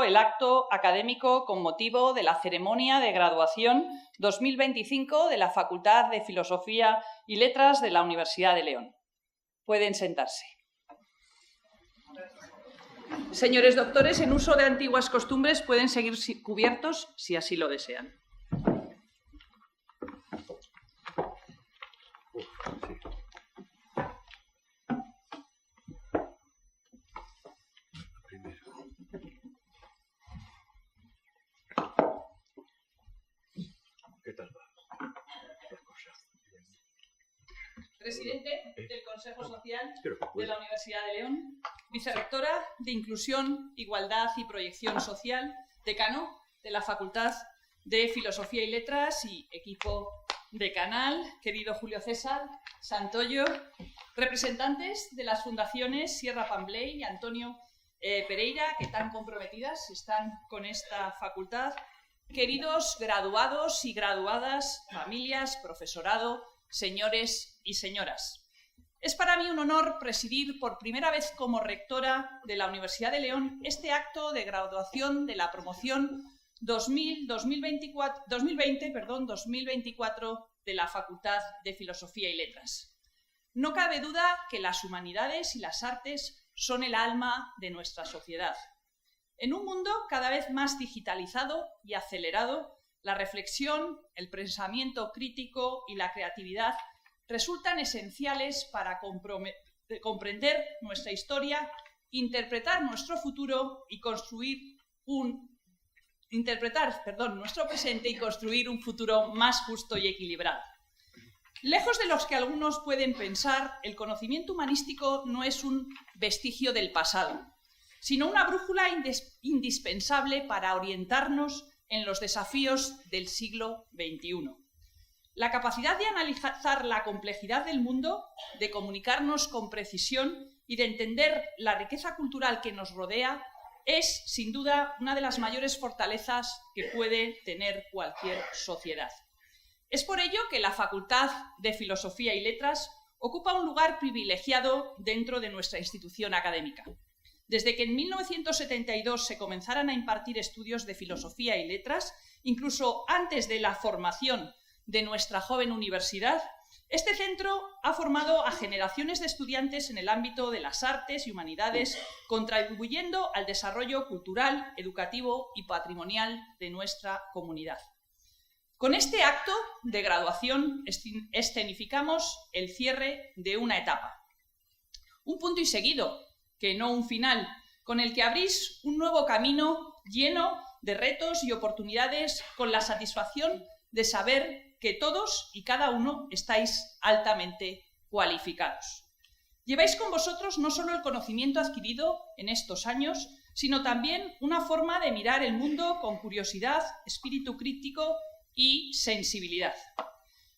El acto académico con motivo de la ceremonia de graduación 2025 de la Facultad de Filosofía y Letras de la Universidad de León. Pueden sentarse. Señores doctores, en uso de antiguas costumbres pueden seguir cubiertos si así lo desean. Presidente del Consejo Social de la Universidad de León, vicerrectora de Inclusión, Igualdad y Proyección Social, decano de la Facultad de Filosofía y Letras y equipo decanal, querido Julio César Santoyo, representantes de las fundaciones Sierra Pambley y Antonio Pereira, que tan comprometidas están con esta facultad, queridos graduados y graduadas, familias, profesorado, señores y señoras. Es para mí un honor presidir por primera vez como rectora de la Universidad de León este acto de graduación de la promoción 2020-2024 de la Facultad de Filosofía y Letras. No cabe duda que las humanidades y las artes son el alma de nuestra sociedad. En un mundo cada vez más digitalizado y acelerado, la reflexión, el pensamiento crítico y la creatividad resultan esenciales para comprender nuestra historia, interpretar nuestro futuro y nuestro presente y construir un futuro más justo y equilibrado. Lejos de los que algunos pueden pensar, el conocimiento humanístico no es un vestigio del pasado, sino una brújula indispensable para orientarnos en los desafíos del siglo XXI. La capacidad de analizar la complejidad del mundo, de comunicarnos con precisión y de entender la riqueza cultural que nos rodea es, sin duda, una de las mayores fortalezas que puede tener cualquier sociedad. Es por ello que la Facultad de Filosofía y Letras ocupa un lugar privilegiado dentro de nuestra institución académica. Desde que en 1972 se comenzaran a impartir estudios de filosofía y letras, incluso antes de la formación de nuestra joven universidad, este centro ha formado a generaciones de estudiantes en el ámbito de las artes y humanidades, contribuyendo al desarrollo cultural, educativo y patrimonial de nuestra comunidad. Con este acto de graduación escenificamos el cierre de una etapa, un punto y seguido, que no un final, con el que abrís un nuevo camino lleno de retos y oportunidades, con la satisfacción de saber que todos y cada uno estáis altamente cualificados. Lleváis con vosotros no solo el conocimiento adquirido en estos años, sino también una forma de mirar el mundo con curiosidad, espíritu crítico y sensibilidad.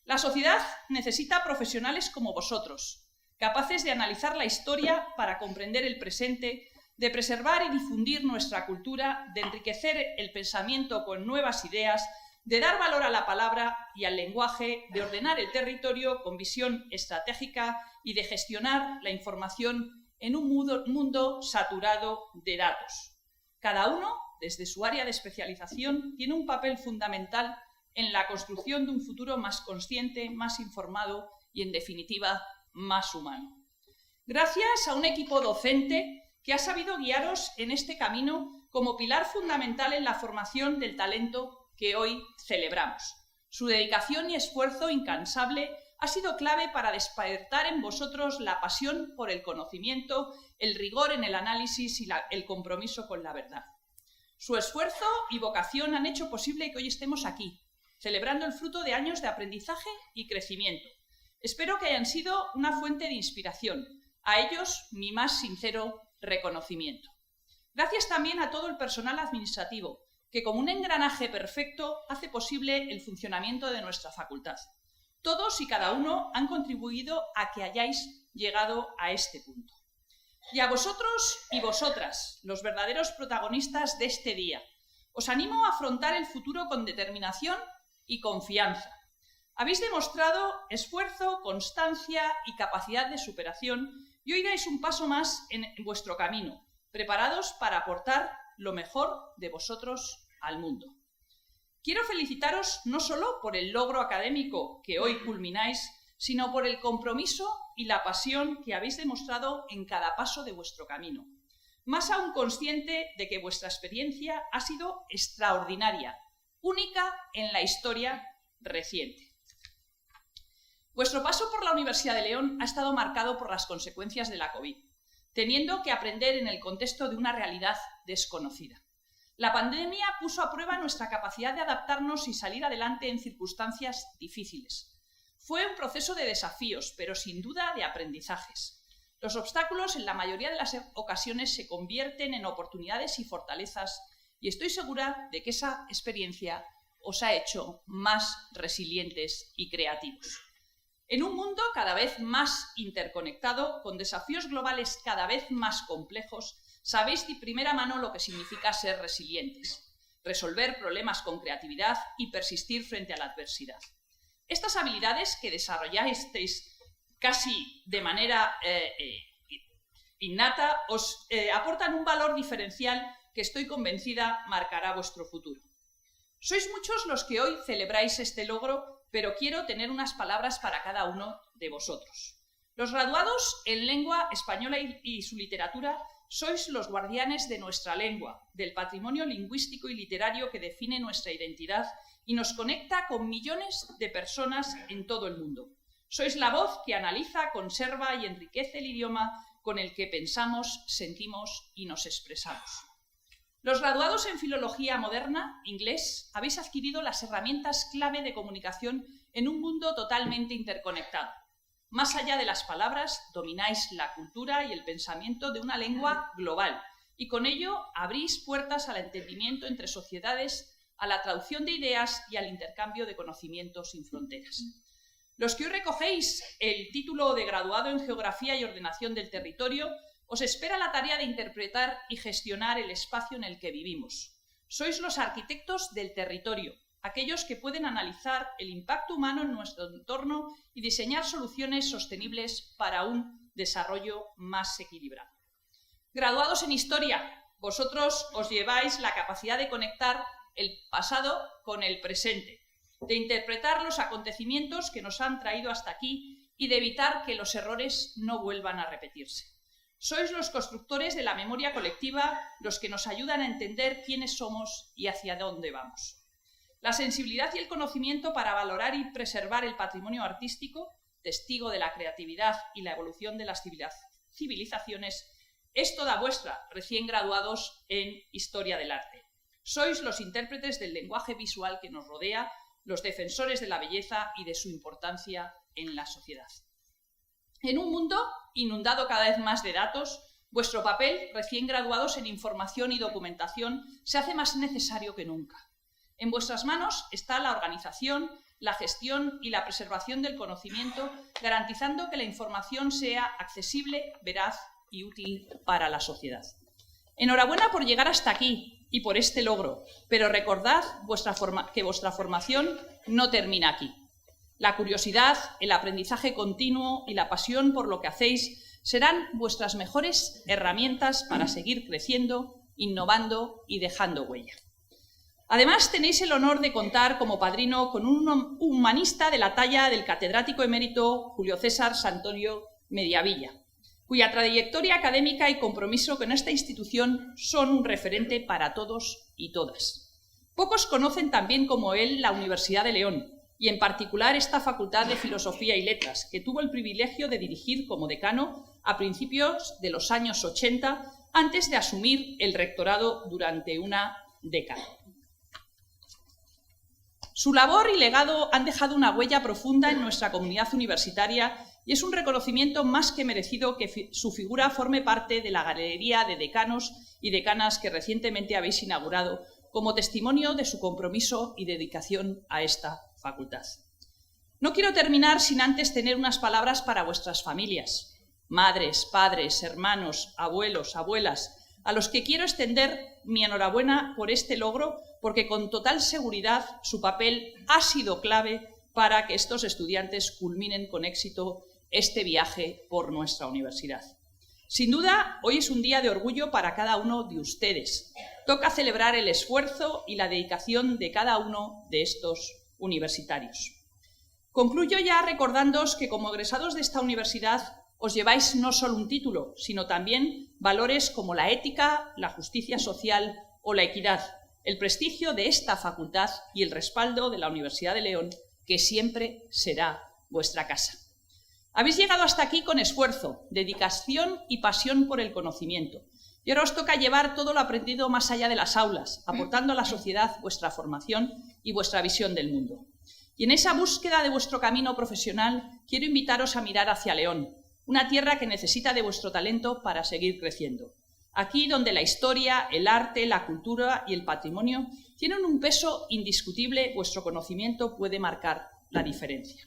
La sociedad necesita profesionales como vosotros, capaces de analizar la historia para comprender el presente, de preservar y difundir nuestra cultura, de enriquecer el pensamiento con nuevas ideas, de dar valor a la palabra y al lenguaje, de ordenar el territorio con visión estratégica y de gestionar la información en un mundo saturado de datos. Cada uno, desde su área de especialización, tiene un papel fundamental en la construcción de un futuro más consciente, más informado y, en definitiva, más humano. Gracias a un equipo docente que ha sabido guiaros en este camino como pilar fundamental en la formación del talento que hoy celebramos. Su dedicación y esfuerzo incansable ha sido clave para despertar en vosotros la pasión por el conocimiento, el rigor en el análisis y el compromiso con la verdad. Su esfuerzo y vocación han hecho posible que hoy estemos aquí, celebrando el fruto de años de aprendizaje y crecimiento. Espero que hayan sido una fuente de inspiración, A ellos, mi más sincero reconocimiento. Gracias también a todo el personal administrativo, que como un engranaje perfecto hace posible el funcionamiento de nuestra facultad. Todos y cada uno han contribuido a que hayáis llegado a este punto. Y a vosotros y vosotras, los verdaderos protagonistas de este día, os animo a afrontar el futuro con determinación y confianza. Habéis demostrado esfuerzo, constancia y capacidad de superación y hoy dais un paso más en vuestro camino, preparados para aportar lo mejor de vosotros al mundo. Quiero felicitaros no solo por el logro académico que hoy culmináis, sino por el compromiso y la pasión que habéis demostrado en cada paso de vuestro camino. Más aún consciente de que vuestra experiencia ha sido extraordinaria, única en la historia reciente. Vuestro paso por la Universidad de León ha estado marcado por las consecuencias de la COVID, teniendo que aprender en el contexto de una realidad desconocida. La pandemia puso a prueba nuestra capacidad de adaptarnos y salir adelante en circunstancias difíciles. Fue un proceso de desafíos, pero sin duda de aprendizajes. Los obstáculos en la mayoría de las ocasiones se convierten en oportunidades y fortalezas, y estoy segura de que esa experiencia os ha hecho más resilientes y creativos. En un mundo cada vez más interconectado, con desafíos globales cada vez más complejos, sabéis de primera mano lo que significa ser resilientes, resolver problemas con creatividad y persistir frente a la adversidad. Estas habilidades que desarrollasteis casi de manera innata os aportan un valor diferencial que estoy convencida marcará vuestro futuro. Sois muchos los que hoy celebráis este logro, pero quiero tener unas palabras para cada uno de vosotros. Los graduados en lengua española y su literatura sois los guardianes de nuestra lengua, del patrimonio lingüístico y literario que define nuestra identidad y nos conecta con millones de personas en todo el mundo. Sois la voz que analiza, conserva y enriquece el idioma con el que pensamos, sentimos y nos expresamos. Los graduados en Filología Moderna, inglés, habéis adquirido las herramientas clave de comunicación en un mundo totalmente interconectado. Más allá de las palabras, domináis la cultura y el pensamiento de una lengua global y con ello abrís puertas al entendimiento entre sociedades, a la traducción de ideas y al intercambio de conocimientos sin fronteras. Los que hoy recogéis el título de graduado en Geografía y Ordenación del Territorio, os espera la tarea de interpretar y gestionar el espacio en el que vivimos. Sois los arquitectos del territorio, aquellos que pueden analizar el impacto humano en nuestro entorno y diseñar soluciones sostenibles para un desarrollo más equilibrado. Graduados en Historia, vosotros os lleváis la capacidad de conectar el pasado con el presente, de interpretar los acontecimientos que nos han traído hasta aquí y de evitar que los errores no vuelvan a repetirse. Sois los constructores de la memoria colectiva, los que nos ayudan a entender quiénes somos y hacia dónde vamos. La sensibilidad y el conocimiento para valorar y preservar el patrimonio artístico, testigo de la creatividad y la evolución de las civilizaciones, es toda vuestra, recién graduados en Historia del Arte. Sois los intérpretes del lenguaje visual que nos rodea, los defensores de la belleza y de su importancia en la sociedad. En un mundo inundado cada vez más de datos, vuestro papel, recién graduados en información y documentación, se hace más necesario que nunca. En vuestras manos está la organización, la gestión y la preservación del conocimiento, garantizando que la información sea accesible, veraz y útil para la sociedad. Enhorabuena por llegar hasta aquí y por este logro, pero recordad que vuestra formación no termina aquí. La curiosidad, el aprendizaje continuo y la pasión por lo que hacéis serán vuestras mejores herramientas para seguir creciendo, innovando y dejando huella. Además, tenéis el honor de contar como padrino con un humanista de la talla del catedrático emérito Julio César Santolio Mediavilla, cuya trayectoria académica y compromiso con esta institución son un referente para todos y todas. Pocos conocen tan bien como él la Universidad de León, y en particular esta Facultad de Filosofía y Letras, que tuvo el privilegio de dirigir como decano a principios de los años 80, antes de asumir el rectorado durante una década. Su labor y legado han dejado una huella profunda en nuestra comunidad universitaria y es un reconocimiento más que merecido que su figura forme parte de la galería de decanos y decanas que recientemente habéis inaugurado como testimonio de su compromiso y dedicación a esta facultad. No quiero terminar sin antes tener unas palabras para vuestras familias, madres, padres, hermanos, abuelos, abuelas, a los que quiero extender mi enhorabuena por este logro, porque con total seguridad su papel ha sido clave para que estos estudiantes culminen con éxito este viaje por nuestra universidad. Sin duda, hoy es un día de orgullo para cada uno de ustedes. Toca celebrar el esfuerzo y la dedicación de cada uno de estos universitarios. Concluyo ya recordándoos que como egresados de esta universidad os lleváis no solo un título, sino también valores como la ética, la justicia social o la equidad, el prestigio de esta facultad y el respaldo de la Universidad de León, que siempre será vuestra casa. Habéis llegado hasta aquí con esfuerzo, dedicación y pasión por el conocimiento. Y ahora os toca llevar todo lo aprendido más allá de las aulas, aportando a la sociedad vuestra formación y vuestra visión del mundo. Y en esa búsqueda de vuestro camino profesional, quiero invitaros a mirar hacia León, una tierra que necesita de vuestro talento para seguir creciendo. Aquí donde la historia, el arte, la cultura y el patrimonio tienen un peso indiscutible, vuestro conocimiento puede marcar la diferencia.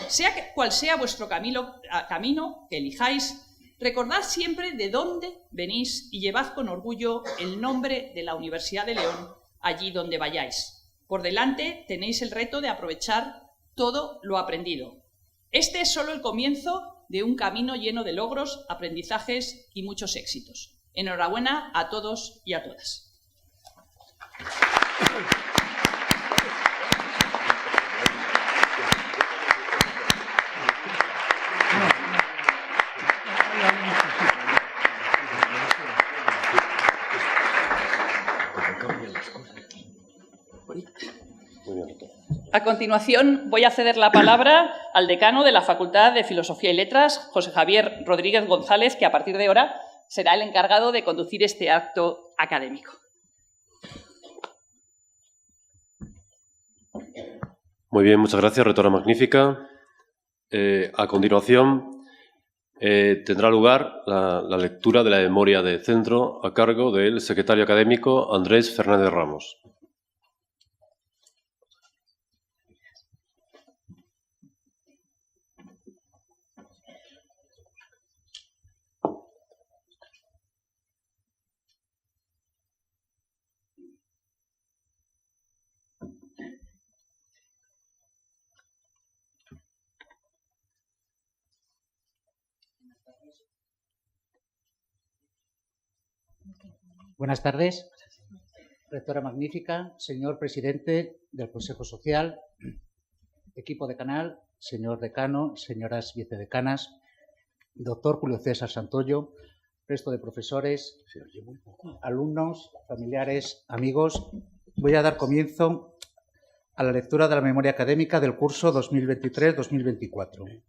Sea cual sea vuestro camino que elijáis, recordad siempre de dónde venís y llevad con orgullo el nombre de la Universidad de León allí donde vayáis. Por delante tenéis el reto de aprovechar todo lo aprendido. Este es solo el comienzo de un camino lleno de logros, aprendizajes y muchos éxitos. Enhorabuena a todos y a todas. A continuación, voy a ceder la palabra al decano de la Facultad de Filosofía y Letras, José Javier Rodríguez González, que a partir de ahora será el encargado de conducir este acto académico. Muy bien, muchas gracias, rectora magnífica. A continuación, tendrá lugar la lectura de la memoria de centro a cargo del secretario académico Andrés Fernández Ramos. Buenas tardes, rectora magnífica, señor presidente del Consejo Social, equipo decanal, señor decano, señoras vicedecanas, doctor Julio César Santoyo, resto de profesores, alumnos, familiares, amigos. Voy a dar comienzo a la lectura de la memoria académica del curso 2023-2024.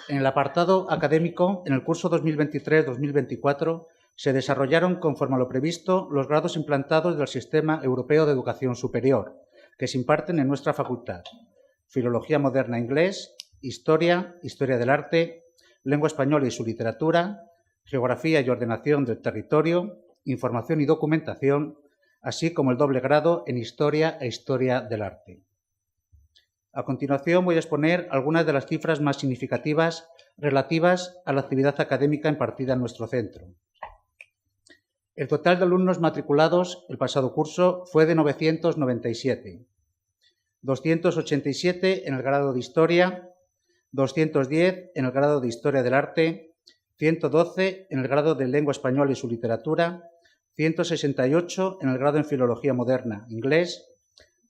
En el apartado académico, en el curso 2023-2024, se desarrollaron, conforme a lo previsto, los grados implantados del Sistema Europeo de Educación Superior, que se imparten en nuestra facultad: Filología Moderna Inglés, Historia, Historia del Arte, Lengua Española y su Literatura, Geografía y Ordenación del Territorio, Información y Documentación, así como el doble grado en Historia e Historia del Arte. A continuación voy a exponer algunas de las cifras más significativas relativas a la actividad académica impartida en nuestro centro. El total de alumnos matriculados el pasado curso fue de 997, 287 en el grado de Historia, 210 en el grado de Historia del Arte, 112 en el grado de Lengua Española y su Literatura, 168 en el grado en Filología Moderna Inglés,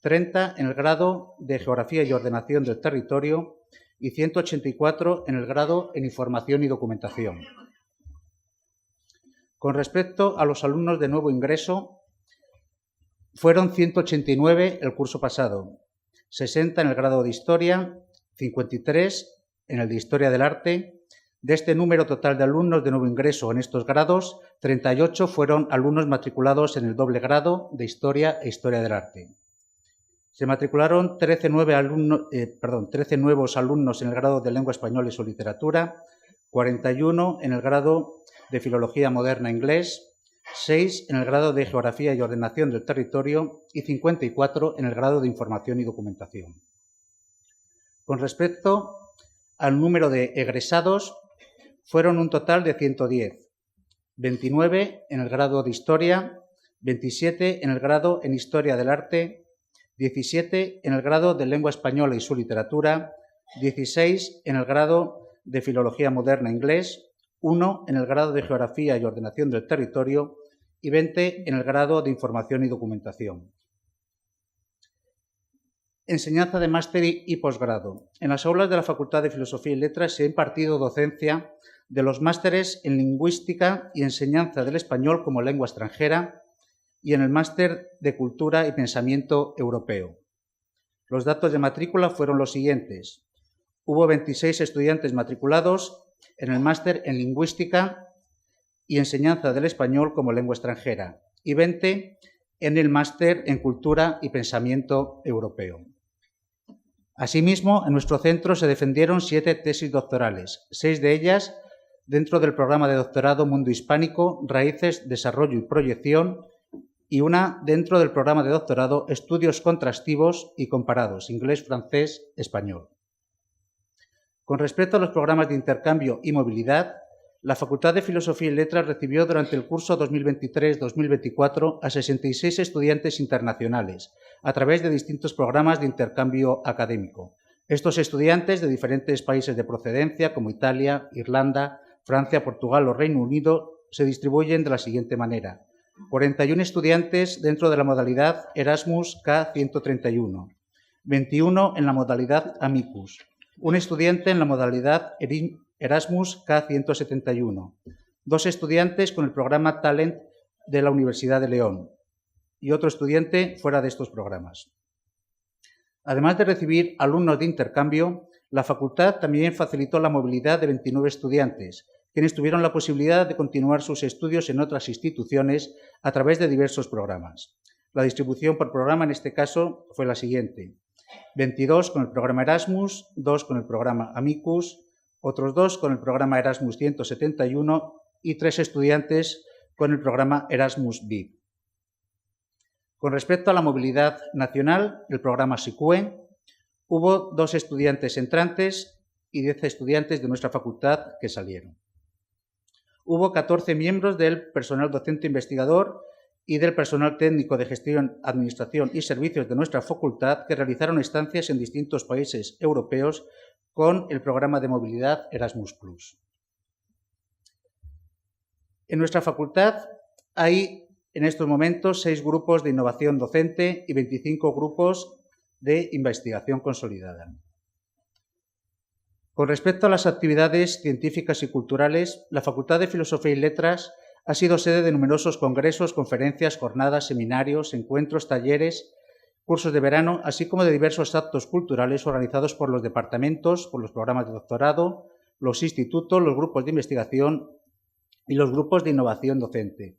30 en el grado de Geografía y Ordenación del Territorio y 184 en el grado en Información y Documentación. Con respecto a los alumnos de nuevo ingreso, fueron 189 el curso pasado, 60 en el grado de Historia, 53 en el de Historia del Arte. De este número total de alumnos de nuevo ingreso en estos grados, 38 fueron alumnos matriculados en el doble grado de Historia e Historia del Arte. Se matricularon 13 nuevos alumnos en el grado de Lengua Española y su Literatura, 41 en el grado de Filología Moderna Inglés, 6 en el grado de Geografía y Ordenación del Territorio y 54 en el grado de Información y Documentación. Con respecto al número de egresados, fueron un total de 110, 29 en el grado de Historia, 27 en el grado en Historia del Arte, 17 en el grado de Lengua Española y su Literatura, 16 en el grado de Filología Moderna Inglés, 1 en el grado de Geografía y Ordenación del Territorio y 20 en el grado de Información y Documentación. Enseñanza de máster y posgrado. En las aulas de la Facultad de Filosofía y Letras se ha impartido docencia de los másteres en Lingüística y Enseñanza del Español como Lengua Extranjera y en el máster de Cultura y Pensamiento Europeo. Los datos de matrícula fueron los siguientes. Hubo 26 estudiantes matriculados en el máster en Lingüística y Enseñanza del Español como Lengua Extranjera y 20 en el máster en Cultura y Pensamiento Europeo. Asimismo, en nuestro centro se defendieron 7 tesis doctorales, 6 de ellas dentro del programa de doctorado Mundo Hispánico, Raíces, Desarrollo y Proyección, y una dentro del programa de doctorado Estudios Contrastivos y Comparados, Inglés, Francés, Español. Con respecto a los programas de intercambio y movilidad, la Facultad de Filosofía y Letras recibió durante el curso 2023-2024 a 66 estudiantes internacionales a través de distintos programas de intercambio académico. Estos estudiantes de diferentes países de procedencia como Italia, Irlanda, Francia, Portugal o Reino Unido se distribuyen de la siguiente manera. 41 estudiantes dentro de la modalidad Erasmus K131, 21 en la modalidad Amicus, un estudiante en la modalidad Erasmus K171, 2 estudiantes con el programa Talent de la Universidad de León y otro estudiante fuera de estos programas. Además de recibir alumnos de intercambio, la facultad también facilitó la movilidad de 29 estudiantes, quienes tuvieron la posibilidad de continuar sus estudios en otras instituciones a través de diversos programas. La distribución por programa en este caso fue la siguiente. 22 con el programa Erasmus, 2 con el programa Amicus, otros 2 con el programa Erasmus 171 y 3 estudiantes con el programa Erasmus VIP. Con respecto a la movilidad nacional, el programa SICUE, hubo 2 estudiantes entrantes y 10 estudiantes de nuestra facultad que salieron. Hubo 14 miembros del personal docente investigador y del personal técnico de gestión, administración y servicios de nuestra facultad que realizaron estancias en distintos países europeos con el programa de movilidad Erasmus+. En nuestra facultad hay en estos momentos 6 grupos de innovación docente y 25 grupos de investigación consolidada. Con respecto a las actividades científicas y culturales, la Facultad de Filosofía y Letras ha sido sede de numerosos congresos, conferencias, jornadas, seminarios, encuentros, talleres, cursos de verano, así como de diversos actos culturales organizados por los departamentos, por los programas de doctorado, los institutos, los grupos de investigación y los grupos de innovación docente.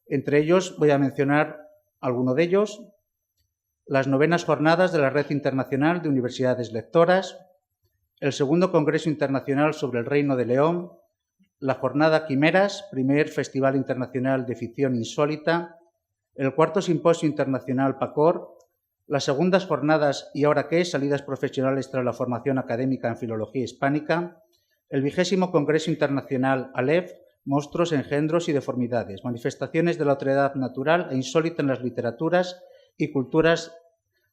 Entre ellos voy a mencionar alguno de ellos: las 9º jornadas de la Red Internacional de Universidades Lectoras, el 2º Congreso Internacional sobre el Reino de León, la Jornada Quimeras, primer Festival Internacional de Ficción Insólita, el 4º Simposio Internacional PACOR, las 2º Jornadas ¿Y ahora qué? Salidas profesionales tras la formación académica en Filología Hispánica, el 20º Congreso Internacional ALEF, Monstruos, Engendros y Deformidades, manifestaciones de la otredad natural e insólita en las literaturas y culturas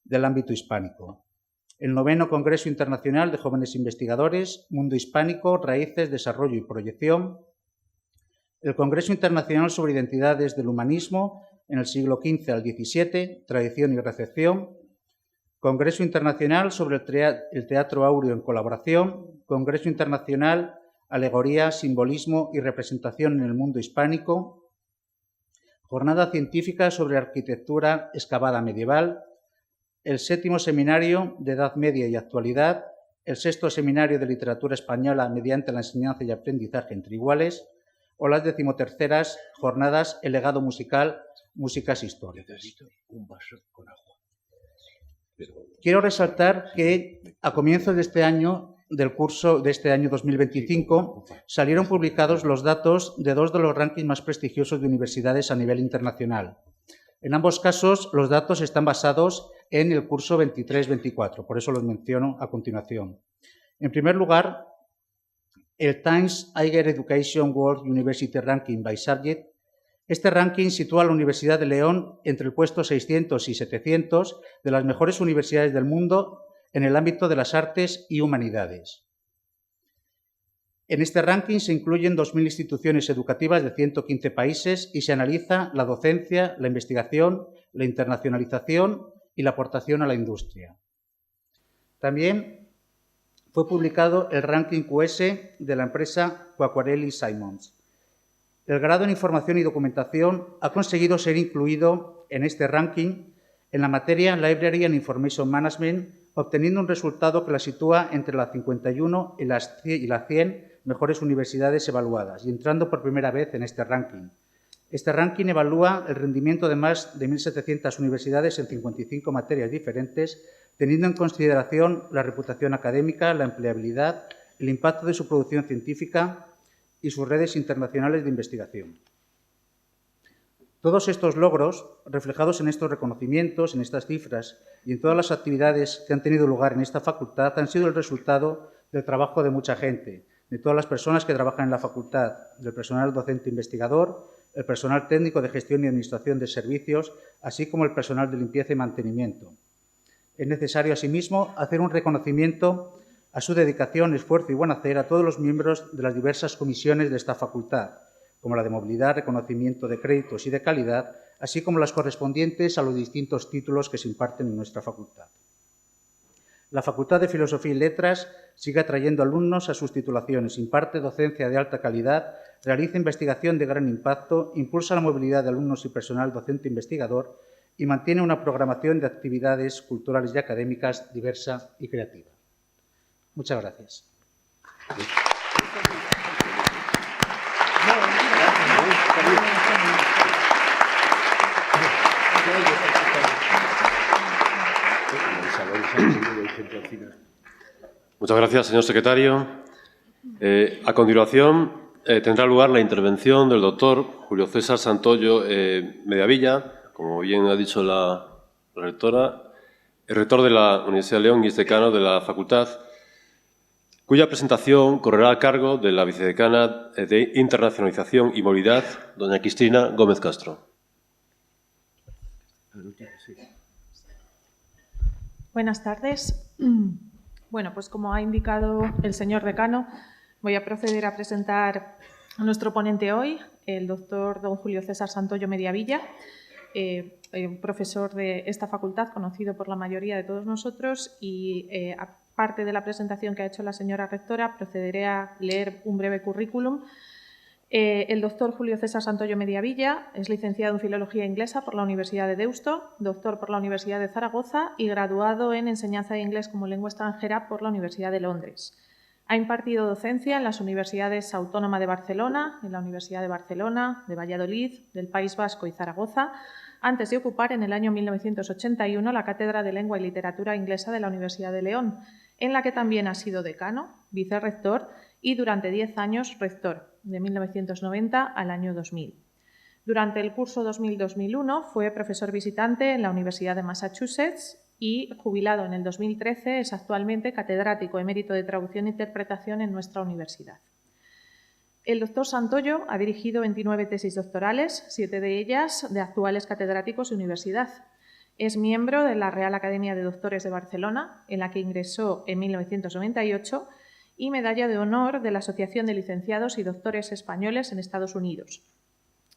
del ámbito hispánico. El 9º Congreso Internacional de Jóvenes Investigadores, Mundo Hispánico, Raíces, Desarrollo y Proyección. El Congreso Internacional sobre Identidades del Humanismo en el siglo XV al XVII, Tradición y Recepción. Congreso Internacional sobre el Teatro Áureo en Colaboración. Congreso Internacional Alegoría, Simbolismo y Representación en el Mundo Hispánico. Jornada Científica sobre Arquitectura Excavada Medieval. El 7º Seminario de Edad Media y Actualidad, el 6º Seminario de Literatura Española mediante la enseñanza y aprendizaje entre iguales, o las 13º Jornadas El legado musical, músicas históricas. Necesito un vaso con agua. Quiero resaltar que a comienzos de este año, del curso de este año 2025, salieron publicados los datos de dos de los rankings más prestigiosos de universidades a nivel internacional. En ambos casos, los datos están basados en el curso 23-24, por eso los menciono a continuación. En primer lugar, el Times Higher Education World University Ranking by Subject. Este ranking sitúa a la Universidad de León entre el puesto 600 y 700 de las mejores universidades del mundo en el ámbito de las artes y humanidades. En este ranking se incluyen 2.000 instituciones educativas de 115 países y se analiza la docencia, la investigación, la internacionalización y la aportación a la industria. También fue publicado el ranking QS de la empresa Quacquarelli Simons. El grado en Información y Documentación ha conseguido ser incluido en este ranking en la materia Library and Information Management, obteniendo un resultado que la sitúa entre las 51 y las 100 mejores universidades evaluadas y entrando por primera vez en este ranking. Este ranking evalúa el rendimiento de más de 1.700 universidades en 55 materias diferentes, teniendo en consideración la reputación académica, la empleabilidad, el impacto de su producción científica y sus redes internacionales de investigación. Todos estos logros, reflejados en estos reconocimientos, en estas cifras y en todas las actividades que han tenido lugar en esta facultad, han sido el resultado del trabajo de mucha gente, de todas las personas que trabajan en la facultad, del personal docente investigador, el personal técnico de gestión y administración de servicios, así como el personal de limpieza y mantenimiento. Es necesario, asimismo, hacer un reconocimiento a su dedicación, esfuerzo y buen hacer a todos los miembros de las diversas comisiones de esta facultad, como la de movilidad, reconocimiento de créditos y de calidad, así como las correspondientes a los distintos títulos que se imparten en nuestra facultad. La Facultad de Filosofía y Letras sigue atrayendo alumnos a sus titulaciones, imparte docencia de alta calidad, realiza investigación de gran impacto, impulsa la movilidad de alumnos y personal docente investigador y mantiene una programación de actividades culturales y académicas diversa y creativa. Muchas gracias. Muchas gracias, señor secretario. A continuación, tendrá lugar la intervención del doctor Julio César Santollo Mediavilla, como bien ha dicho la rectora, el rector de la Universidad de León y decano de la facultad, cuya presentación correrá a cargo de la vicedecana de Internacionalización y Movilidad, doña Cristina Gómez Castro. Buenas tardes. Bueno, pues como ha indicado el señor decano, voy a proceder a presentar a nuestro ponente hoy, el doctor don Julio César Santollo Mediavilla, profesor de esta facultad, conocido por la mayoría de todos nosotros, y aparte de la presentación que ha hecho la señora rectora, procederé a leer un breve currículum. El doctor Julio César Santollo Mediavilla es licenciado en Filología Inglesa por la Universidad de Deusto, doctor por la Universidad de Zaragoza y graduado en Enseñanza de Inglés como Lengua Extranjera por la Universidad de Londres. Ha impartido docencia en las Universidades Autónoma de Barcelona, en la Universidad de Barcelona, de Valladolid, del País Vasco y Zaragoza, antes de ocupar en el año 1981 la Cátedra de Lengua y Literatura Inglesa de la Universidad de León, en la que también ha sido decano, vicerrector y durante 10 años rector, de 1990 al año 2000. Durante el curso 2000-2001 fue profesor visitante en la Universidad de Massachusetts y, jubilado en el 2013, es actualmente catedrático emérito de Traducción e Interpretación en nuestra universidad. El doctor Santollo ha dirigido 29 tesis doctorales, 7 de ellas de actuales catedráticos de universidad. Es miembro de la Real Academia de Doctores de Barcelona, en la que ingresó en 1998, y medalla de honor de la Asociación de Licenciados y Doctores Españoles en Estados Unidos.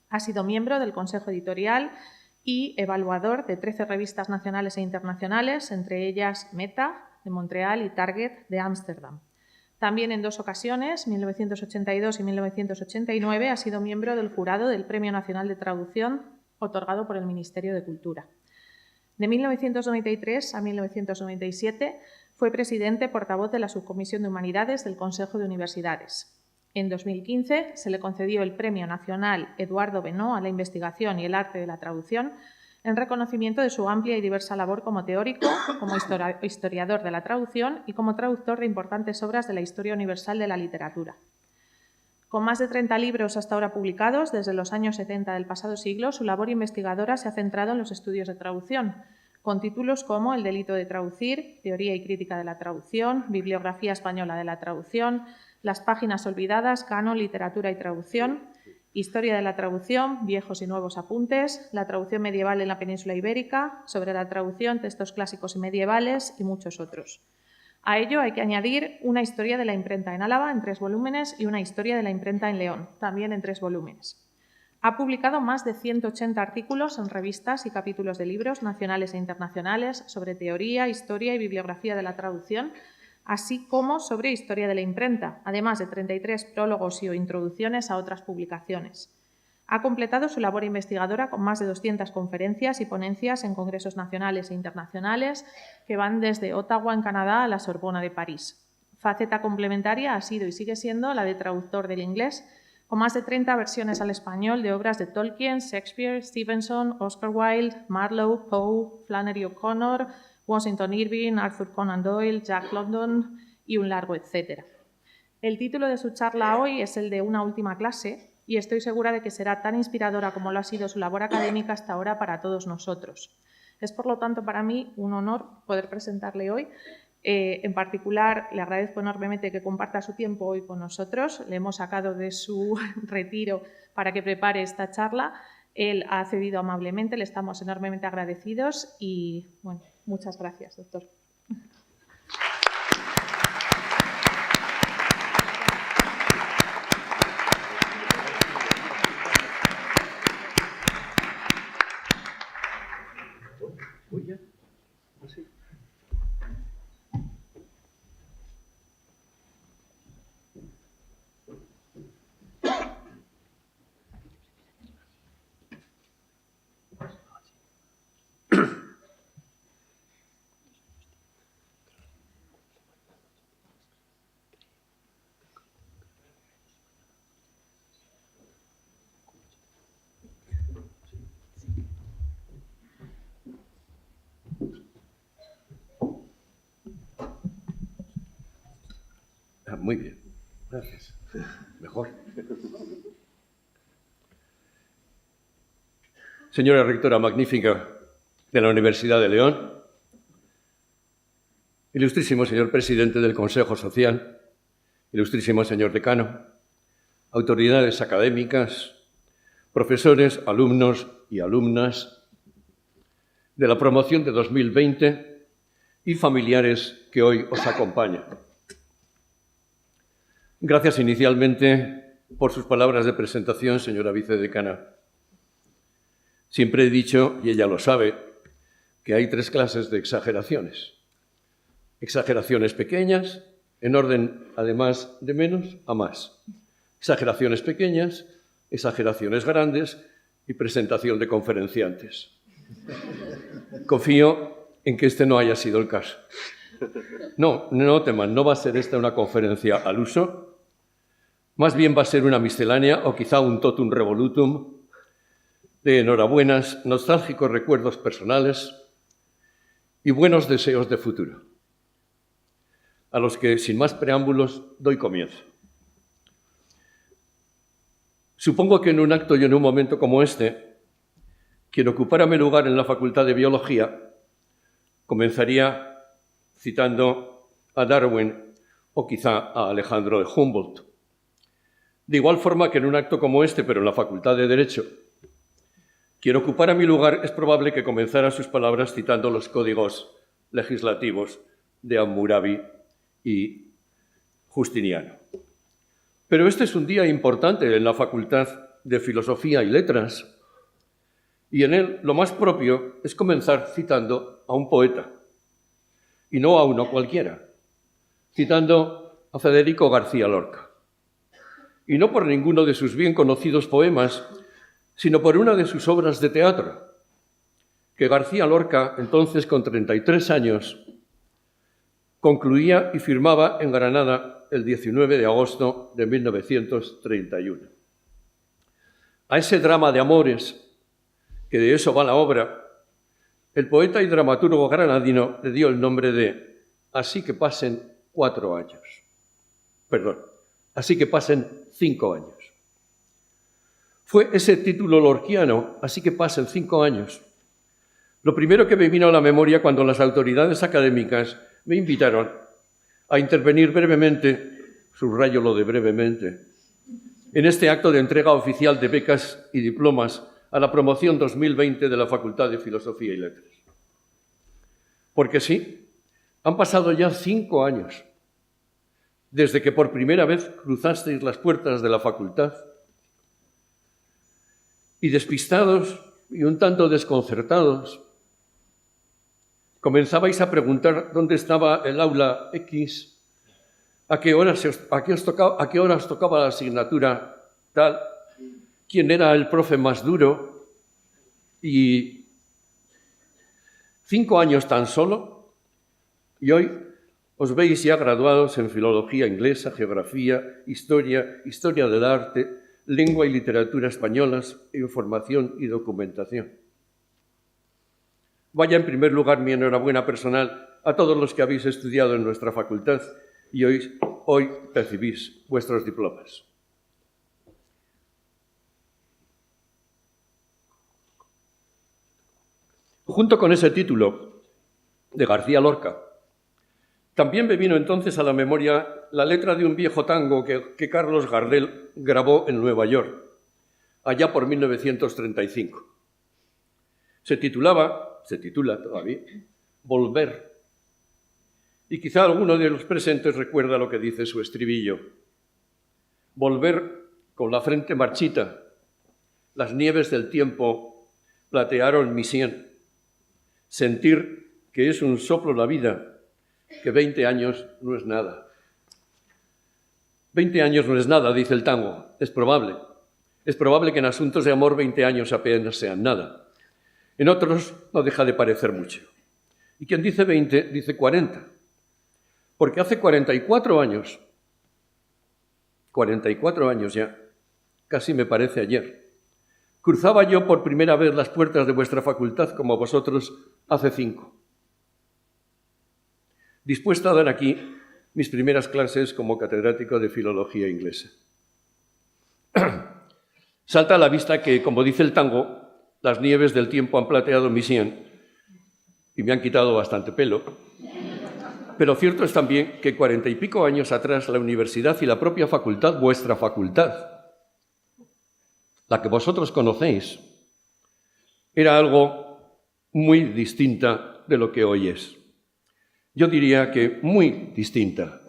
Ha sido miembro del Consejo Editorial y evaluador de 13 revistas nacionales e internacionales, entre ellas Meta, de Montreal, y Target, de Ámsterdam. También en 2 ocasiones, 1982 y 1989, ha sido miembro del jurado del Premio Nacional de Traducción, otorgado por el Ministerio de Cultura. De 1993 a 1997 fue presidente portavoz de la Subcomisión de Humanidades del Consejo de Universidades. En 2015 se le concedió el Premio Nacional Eduardo Benó a la Investigación y el Arte de la Traducción en reconocimiento de su amplia y diversa labor como teórico, como historiador de la traducción y como traductor de importantes obras de la historia universal de la literatura. Con más de 30 libros hasta ahora publicados, desde los años 70 del pasado siglo, su labor investigadora se ha centrado en los estudios de traducción, con títulos como El delito de traducir, Teoría y crítica de la traducción, Bibliografía española de la traducción, Las páginas olvidadas, Canon, literatura y traducción, Historia de la traducción, viejos y nuevos apuntes, la traducción medieval en la península ibérica, sobre la traducción, textos clásicos y medievales y muchos otros. A ello hay que añadir una historia de la imprenta en Álava en 3 volúmenes y una historia de la imprenta en León, también en 3 volúmenes. Ha publicado más de 180 artículos en revistas y capítulos de libros nacionales e internacionales sobre teoría, historia y bibliografía de la traducción, así como sobre historia de la imprenta, además de 33 prólogos y o introducciones a otras publicaciones. Ha completado su labor investigadora con más de 200 conferencias y ponencias en congresos nacionales e internacionales que van desde Ottawa, en Canadá, a la Sorbona de París. Faceta complementaria ha sido y sigue siendo la de traductor del inglés, con más de 30 versiones al español de obras de Tolkien, Shakespeare, Stevenson, Oscar Wilde, Marlowe, Poe, Flannery O'Connor, Washington Irving, Arthur Conan Doyle, Jack London y un largo etcétera. El título de su charla hoy es el de Una última clase y estoy segura de que será tan inspiradora como lo ha sido su labor académica hasta ahora para todos nosotros. Es, por lo tanto, para mí un honor poder presentarle hoy. En particular, le agradezco enormemente que comparta su tiempo hoy con nosotros. Le hemos sacado de su retiro para que prepare esta charla. Él ha accedido amablemente, le estamos enormemente agradecidos y, bueno, muchas gracias, doctor. Muy bien, gracias. Mejor. Señora rectora magnífica de la Universidad de León, ilustrísimo señor presidente del Consejo Social, ilustrísimo señor decano, autoridades académicas, profesores, alumnos y alumnas de la promoción de 2020 y familiares que hoy os acompañan. Gracias inicialmente por sus palabras de presentación, señora vicedecana. Siempre he dicho, y ella lo sabe, que hay 3 clases de exageraciones. Exageraciones pequeñas, en orden, además, de menos a más. Exageraciones pequeñas, exageraciones grandes y presentación de conferenciantes. Confío en que este no haya sido el caso. No teman, no va a ser esta una conferencia al uso. Más bien va a ser una miscelánea o quizá un totum revolutum de enhorabuenas, nostálgicos recuerdos personales y buenos deseos de futuro, a los que, sin más preámbulos, doy comienzo. Supongo que en un acto y en un momento como este, quien ocupara mi lugar en la Facultad de Biología comenzaría citando a Darwin o quizá a Alejandro de Humboldt. De igual forma que en un acto como este, pero en la Facultad de Derecho, quien ocupara mi lugar es probable que comenzara sus palabras citando los códigos legislativos de Hammurabi y Justiniano. Pero este es un día importante en la Facultad de Filosofía y Letras, y en él lo más propio es comenzar citando a un poeta, y no a uno cualquiera, citando a Federico García Lorca. Y no por ninguno de sus bien conocidos poemas, sino por una de sus obras de teatro, que García Lorca, entonces con 33 años, concluía y firmaba en Granada el 19 de agosto de 1931. A ese drama de amores, que de eso va la obra, el poeta y dramaturgo granadino le dio el nombre de Así que pasen 4 años. Perdón, Así que pasen 5 años. Fue ese título lorquiano, Así que pasen 5 años, lo primero que me vino a la memoria cuando las autoridades académicas me invitaron a intervenir brevemente, subrayo lo de brevemente, en este acto de entrega oficial de becas y diplomas a la promoción 2020 de la Facultad de Filosofía y Letras. Porque sí, han pasado ya 5 años desde que por primera vez cruzasteis las puertas de la facultad y despistados y un tanto desconcertados, comenzabais a preguntar dónde estaba el aula X, a qué hora os tocaba la asignatura tal, quién era el profe más duro. Y 5 años tan solo, y hoy os veis ya graduados en filología inglesa, geografía, historia del arte, lengua y literatura españolas, información y documentación. Vaya en primer lugar mi enhorabuena personal a todos los que habéis estudiado en nuestra facultad y hoy recibís vuestros diplomas. Junto con ese título de García Lorca, también me vino entonces a la memoria la letra de un viejo tango que Carlos Gardel grabó en Nueva York, allá por 1935. Se titula todavía, Volver. Y quizá alguno de los presentes recuerda lo que dice su estribillo. Volver con la frente marchita, las nieves del tiempo platearon mi sien. Sentir que es un soplo la vida, que 20 años no es nada. 20 años no es nada, dice el tango. Es probable. Es probable que en asuntos de amor 20 años apenas sean nada. En otros no deja de parecer mucho. Y quien dice 20, dice 40. Porque hace 44 años ya, casi me parece ayer, cruzaba yo por primera vez las puertas de vuestra facultad como vosotros hace 5. Dispuesto a dar aquí mis primeras clases como catedrático de filología inglesa. Salta a la vista que, como dice el tango, las nieves del tiempo han plateado mi sien y me han quitado bastante pelo. Pero cierto es también que 40 y pico años atrás la universidad y la propia facultad, vuestra facultad, la que vosotros conocéis, era algo muy distinta de lo que hoy es. Yo diría que muy distinta.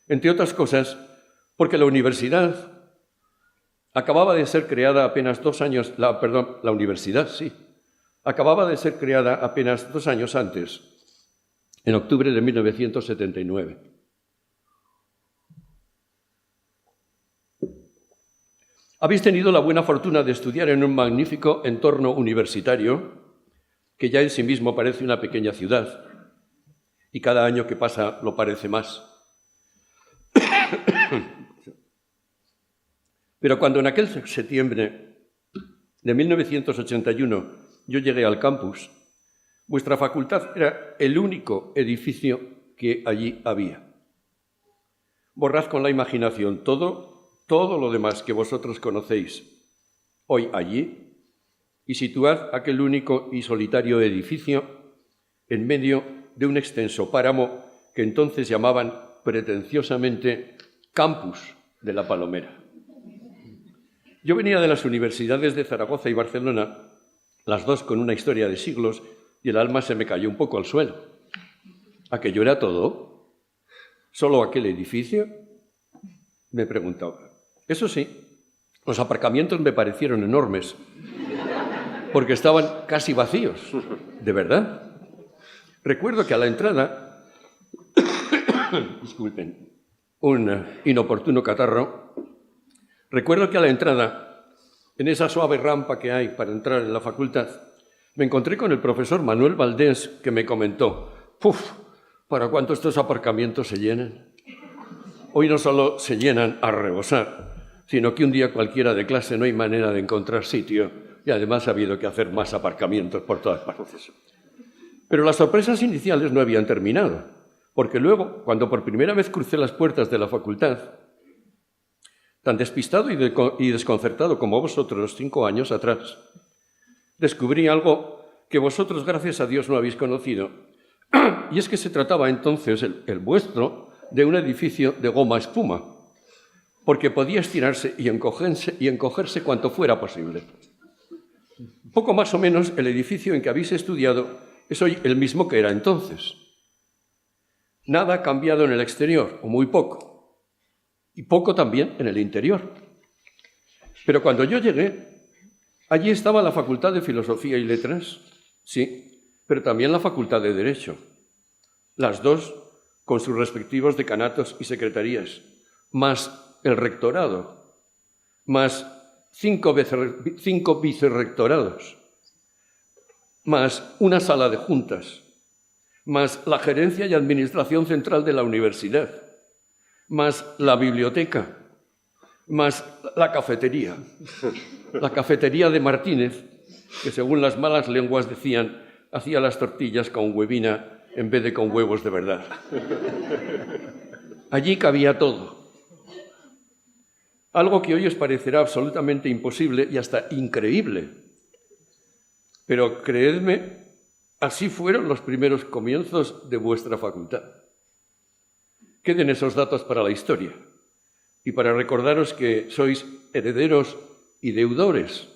Entre otras cosas, porque la universidad acababa de ser creada apenas 2 años... la universidad, sí. Acababa de ser creada apenas 2 años antes, en octubre de 1979. Habéis tenido la buena fortuna de estudiar en un magnífico entorno universitario, que ya en sí mismo parece una pequeña ciudad, y cada año que pasa lo parece más. Pero cuando en aquel septiembre de 1981 yo llegué al campus, vuestra facultad era el único edificio que allí había. Borrad con la imaginación todo lo demás que vosotros conocéis hoy allí y situad aquel único y solitario edificio en medio de un extenso páramo que entonces llamaban pretenciosamente Campus de la Palomera. Yo venía de las universidades de Zaragoza y Barcelona, las dos con una historia de siglos, y el alma se me cayó un poco al suelo. ¿Aquello era todo? ¿Solo aquel edificio? Me preguntaba. Eso sí, los aparcamientos me parecieron enormes, porque estaban casi vacíos, de verdad. Recuerdo que a la entrada, disculpen, un inoportuno catarro, recuerdo que a la entrada, en esa suave rampa que hay para entrar en la facultad, me encontré con el profesor Manuel Valdés, que me comentó, ¡puf! ¿Para cuánto estos aparcamientos se llenan? Hoy no solo se llenan a rebosar, sino que un día cualquiera de clase no hay manera de encontrar sitio y además ha habido que hacer más aparcamientos por todas partes. Pero las sorpresas iniciales no habían terminado, porque luego, cuando por primera vez crucé las puertas de la facultad, tan despistado y desconcertado como vosotros 5 años atrás, descubrí algo que vosotros, gracias a Dios, no habéis conocido, y es que se trataba entonces, el vuestro, de un edificio de goma espuma, porque podía estirarse y encogerse cuanto fuera posible. Poco más o menos el edificio en que habéis estudiado es hoy el mismo que era entonces. Nada ha cambiado en el exterior, o muy poco, y poco también en el interior. Pero cuando yo llegué, allí estaba la Facultad de Filosofía y Letras, sí, pero también la Facultad de Derecho, las dos con sus respectivos decanatos y secretarías, más el rectorado, más 5 vicerrectorados, más una sala de juntas, más la gerencia y administración central de la universidad, más la biblioteca, más la cafetería de Martínez, que según las malas lenguas decían, hacía las tortillas con huevina en vez de con huevos de verdad. Allí cabía todo. Algo que hoy os parecerá absolutamente imposible y hasta increíble. Pero creedme, así fueron los primeros comienzos de vuestra facultad. Queden esos datos para la historia y para recordaros que sois herederos y deudores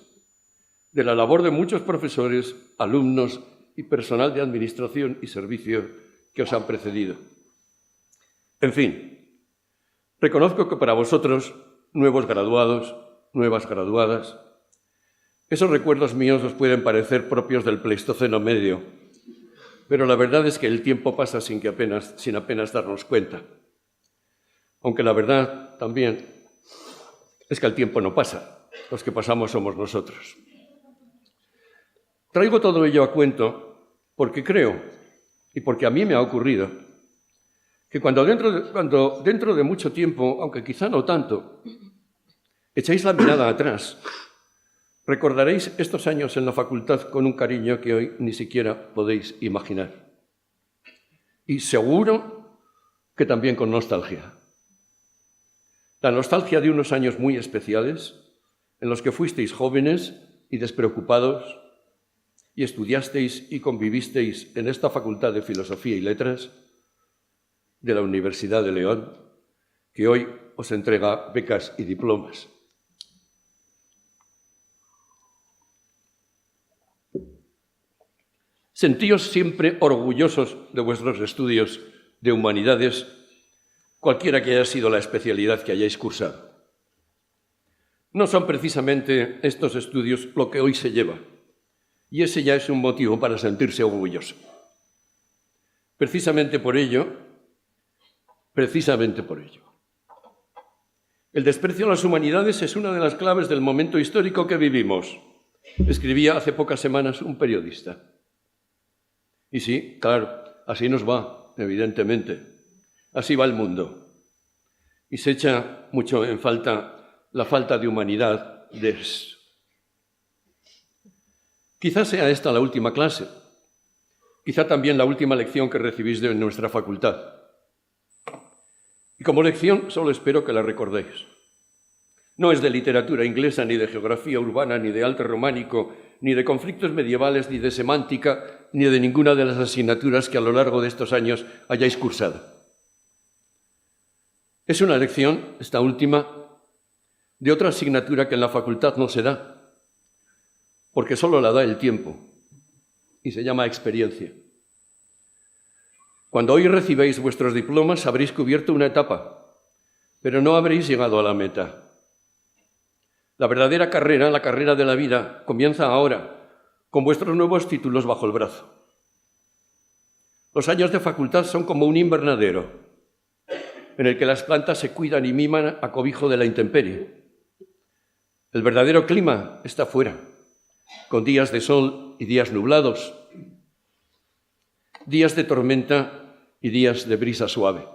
de la labor de muchos profesores, alumnos y personal de administración y servicio que os han precedido. En fin, reconozco que para vosotros, nuevos graduados, nuevas graduadas, esos recuerdos míos os pueden parecer propios del Pleistoceno medio, pero la verdad es que el tiempo pasa sin apenas darnos cuenta. Aunque la verdad también es que el tiempo no pasa, los que pasamos somos nosotros. Traigo todo ello a cuento porque creo, y porque a mí me ha ocurrido, que cuando dentro de mucho tiempo, aunque quizá no tanto, echéis la mirada atrás, recordaréis estos años en la facultad con un cariño que hoy ni siquiera podéis imaginar. Y seguro que también con nostalgia. La nostalgia de unos años muy especiales, en los que fuisteis jóvenes y despreocupados, y estudiasteis y convivisteis en esta Facultad de Filosofía y Letras de la Universidad de León, que hoy os entrega becas y diplomas. Sentíos siempre orgullosos de vuestros estudios de humanidades, cualquiera que haya sido la especialidad que hayáis cursado. No son precisamente estos estudios lo que hoy se lleva, y ese ya es un motivo para sentirse orgulloso. Precisamente por ello, el desprecio a las humanidades es una de las claves del momento histórico que vivimos, escribía hace pocas semanas un periodista. Y sí, claro, así nos va, evidentemente. Así va el mundo. Y se echa mucho en falta la falta de humanidad de eso. Quizás sea esta la última clase, quizá también la última lección que recibís de nuestra facultad. Y como lección solo espero que la recordéis. No es de literatura inglesa, ni de geografía urbana, ni de arte románico, ni de conflictos medievales, ni de semántica, ni de ninguna de las asignaturas que a lo largo de estos años hayáis cursado. Es una lección, esta última, de otra asignatura que en la facultad no se da, porque solo la da el tiempo, y se llama experiencia. Cuando hoy recibéis vuestros diplomas habréis cubierto una etapa, pero no habréis llegado a la meta. La verdadera carrera, la carrera de la vida, comienza ahora, con vuestros nuevos títulos bajo el brazo. Los años de facultad son como un invernadero, en el que las plantas se cuidan y miman a cobijo de la intemperie. El verdadero clima está fuera, con días de sol y días nublados, días de tormenta y días de brisa suave.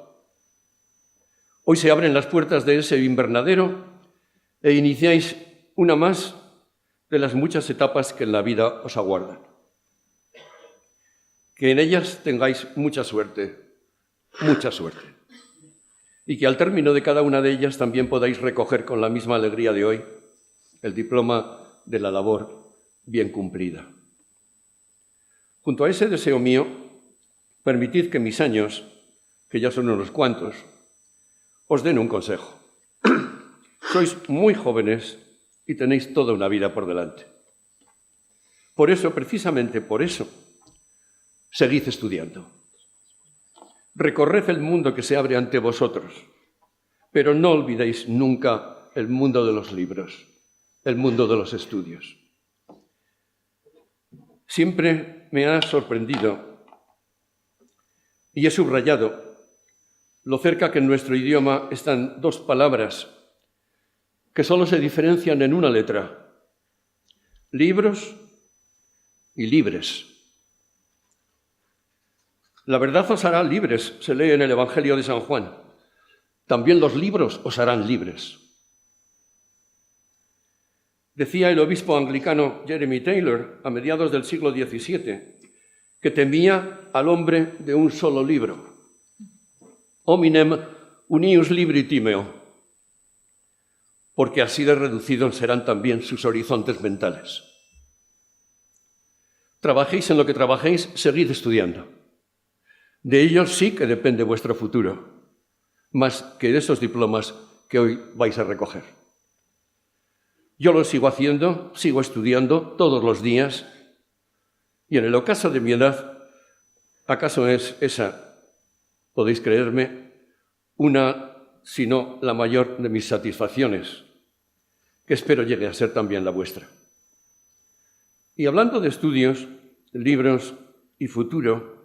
Hoy se abren las puertas de ese invernadero e iniciáis una más de las muchas etapas que en la vida os aguardan. Que en ellas tengáis mucha suerte, y que al término de cada una de ellas también podáis recoger con la misma alegría de hoy el diploma de la labor bien cumplida. Junto a ese deseo mío, permitid que mis años, que ya son unos cuantos, os den un consejo. Sois muy jóvenes y tenéis toda una vida por delante. Por eso, precisamente por eso, seguid estudiando. Recorred el mundo que se abre ante vosotros, pero no olvidéis nunca el mundo de los libros, el mundo de los estudios. Siempre me ha sorprendido y he subrayado lo cerca que en nuestro idioma están dos palabras que solo se diferencian en una letra: libros y libres. La verdad os hará libres, se lee en el Evangelio de San Juan. También los libros os harán libres. Decía el obispo anglicano Jeremy Taylor a mediados del siglo XVII que temía al hombre de un solo libro. Hominem unius libri timeo, porque así de reducidos serán también sus horizontes mentales. Trabajéis en lo que trabajéis, seguid estudiando. De ello sí que depende vuestro futuro, más que de esos diplomas que hoy vais a recoger. Yo lo sigo haciendo, sigo estudiando todos los días, y en el ocaso de mi edad, ¿acaso es esa, podéis creerme, una, si no la mayor de mis satisfacciones, que espero llegue a ser también la vuestra? Y hablando de estudios, libros y futuro,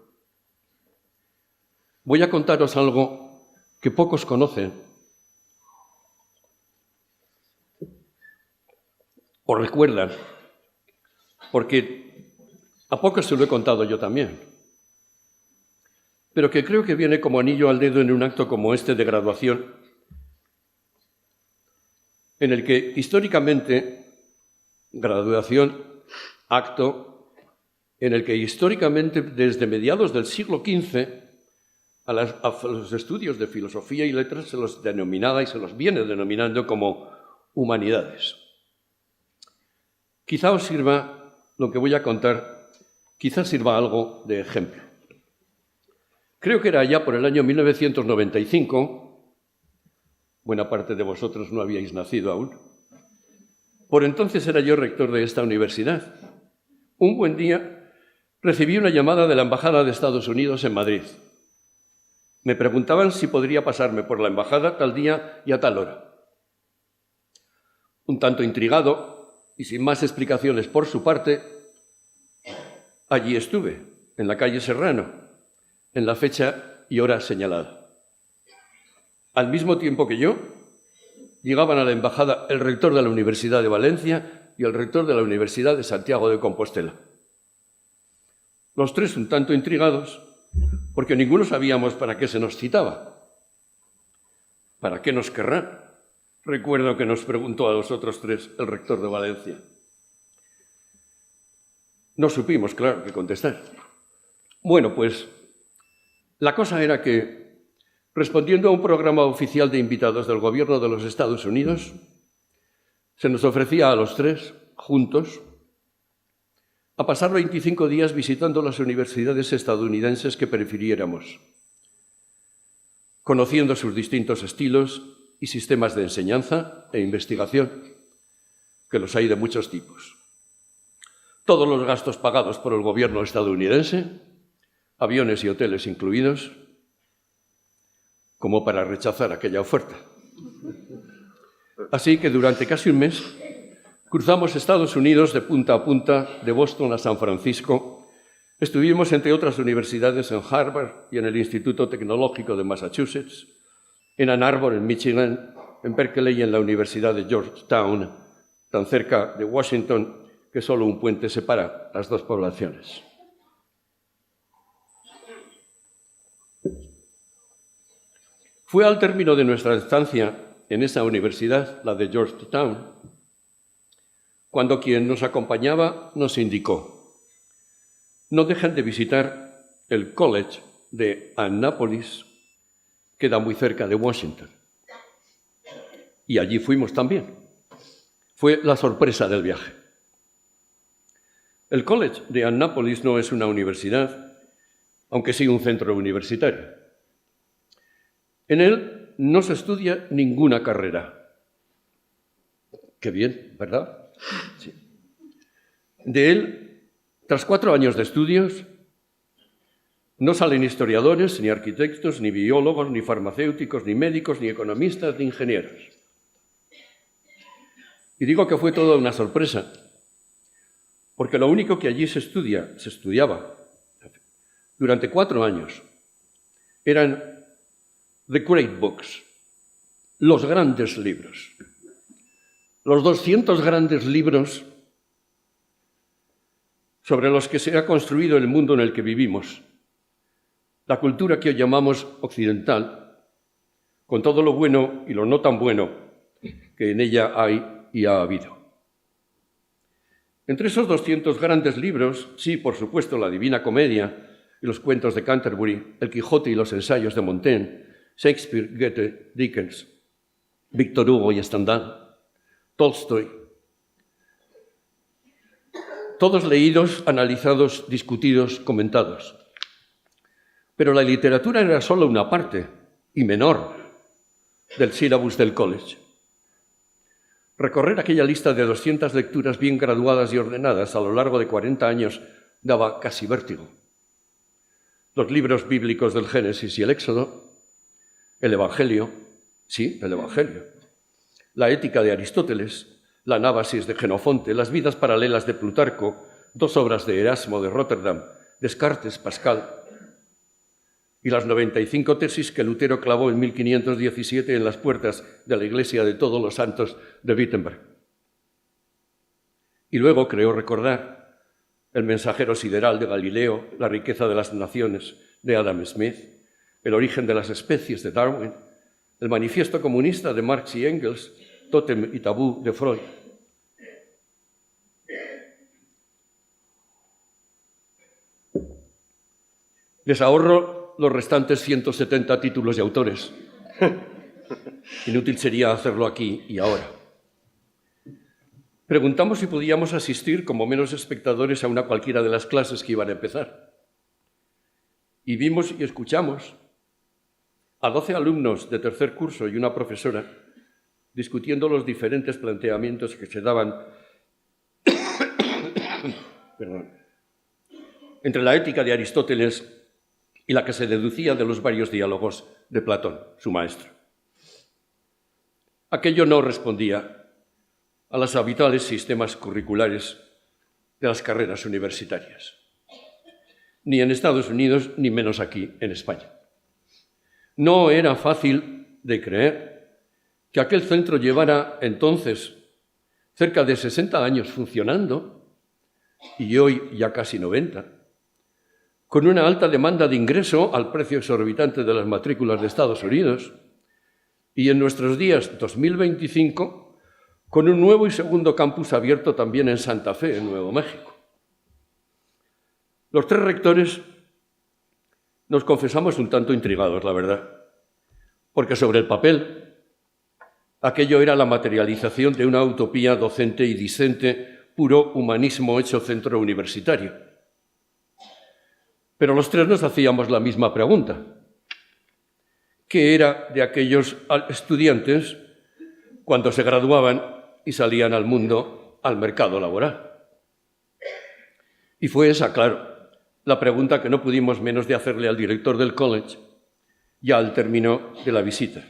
voy a contaros algo que pocos conocen o recuerdan, porque a pocos se lo he contado yo también, pero que creo que viene como anillo al dedo en un acto como este de graduación, en el que históricamente, graduación, acto, en el que históricamente desde mediados del siglo XV a los estudios de filosofía y letras se los denominaba y se los viene denominando como humanidades. Quizá os sirva lo que voy a contar, quizá sirva algo de ejemplo. Creo que era ya por el año 1995, buena parte de vosotros no habíais nacido aún, por entonces era yo rector de esta universidad. Un buen día recibí una llamada de la Embajada de Estados Unidos en Madrid. Me preguntaban si podría pasarme por la embajada tal día y a tal hora. Un tanto intrigado y sin más explicaciones por su parte, allí estuve, en la calle Serrano, en la fecha y hora señalada. Al mismo tiempo que yo, llegaban a la embajada el rector de la Universidad de Valencia y el rector de la Universidad de Santiago de Compostela. Los tres un tanto intrigados, porque ninguno sabíamos para qué se nos citaba. ¿Para qué nos querrán? Recuerdo que nos preguntó a los otros tres el rector de Valencia. No supimos, claro, qué contestar. Bueno, pues la cosa era que, respondiendo a un programa oficial de invitados del gobierno de los Estados Unidos, se nos ofrecía a los tres, juntos, a pasar 25 días visitando las universidades estadounidenses que prefiriéramos, conociendo sus distintos estilos y sistemas de enseñanza e investigación, que los hay de muchos tipos. Todos los gastos pagados por el gobierno estadounidense, aviones y hoteles incluidos, como para rechazar aquella oferta. Así que durante casi un mes cruzamos Estados Unidos de punta a punta, de Boston a San Francisco. Estuvimos, entre otras universidades, en Harvard y en el Instituto Tecnológico de Massachusetts, en Ann Arbor, en Michigan, en Berkeley y en la Universidad de Georgetown, tan cerca de Washington que solo un puente separa las dos poblaciones. Fue al término de nuestra estancia en esa universidad, la de Georgetown, cuando quien nos acompañaba nos indicó: no dejen de visitar el College de Annapolis, queda muy cerca de Washington. Y allí fuimos también. Fue la sorpresa del viaje. El College de Annapolis no es una universidad, aunque sí un centro universitario. En él no se estudia ninguna carrera. Qué bien, ¿verdad? Sí. De él, tras 4 años de estudios, no salen historiadores, ni arquitectos, ni biólogos, ni farmacéuticos, ni médicos, ni economistas, ni ingenieros. Y digo que fue toda una sorpresa, porque lo único que allí se estudiaba durante 4 años, eran the great books, los grandes libros, los 200 grandes libros sobre los que se ha construido el mundo en el que vivimos, la cultura que hoy llamamos occidental, con todo lo bueno y lo no tan bueno que en ella hay y ha habido. Entre esos 200 grandes libros, sí, por supuesto, la Divina Comedia y los cuentos de Canterbury, el Quijote y los ensayos de Montaigne, Shakespeare, Goethe, Dickens, Víctor Hugo y Stendhal, Tolstoy. Todos leídos, analizados, discutidos, comentados. Pero la literatura era solo una parte, y menor, del sílabus del college. Recorrer aquella lista de 200 lecturas bien graduadas y ordenadas a lo largo de 40 años daba casi vértigo. Los libros bíblicos del Génesis y el Éxodo, el Evangelio, sí, el Evangelio, la Ética de Aristóteles, la Anábasis de Jenofonte, las vidas paralelas de Plutarco, 2 obras de Erasmo de Rotterdam, Descartes, Pascal, y las 95 tesis que Lutero clavó en 1517 en las puertas de la Iglesia de Todos los Santos de Wittenberg. Y luego creo recordar el mensajero sideral de Galileo, la riqueza de las naciones de Adam Smith, el origen de las especies de Darwin, el manifiesto comunista de Marx y Engels, Tótem y Tabú de Freud. Les ahorro los restantes 170 títulos y autores. Inútil sería hacerlo aquí y ahora. Preguntamos si podíamos asistir como menos espectadores a una cualquiera de las clases que iban a empezar. Y vimos y escuchamos a 12 alumnos de tercer curso y una profesora discutiendo los diferentes planteamientos que se daban entre la ética de Aristóteles y la que se deducía de los varios diálogos de Platón, su maestro. Aquello no respondía a los habituales sistemas curriculares de las carreras universitarias, ni en Estados Unidos, ni menos aquí en España. No era fácil de creer que aquel centro llevara entonces cerca de 60 años funcionando, y hoy ya casi 90, con una alta demanda de ingreso al precio exorbitante de las matrículas de Estados Unidos, y en nuestros días 2025, con un nuevo y segundo campus abierto también en Santa Fe, en Nuevo México. Los 3 rectores nos confesamos un tanto intrigados, la verdad, porque sobre el papel aquello era la materialización de una utopía docente y discente, puro humanismo hecho centro universitario. Pero los 3 nos hacíamos la misma pregunta. ¿Qué era de aquellos estudiantes cuando se graduaban y salían al mundo, al mercado laboral? Y fue esa, claro, la pregunta que no pudimos menos de hacerle al director del college ya al término de la visita.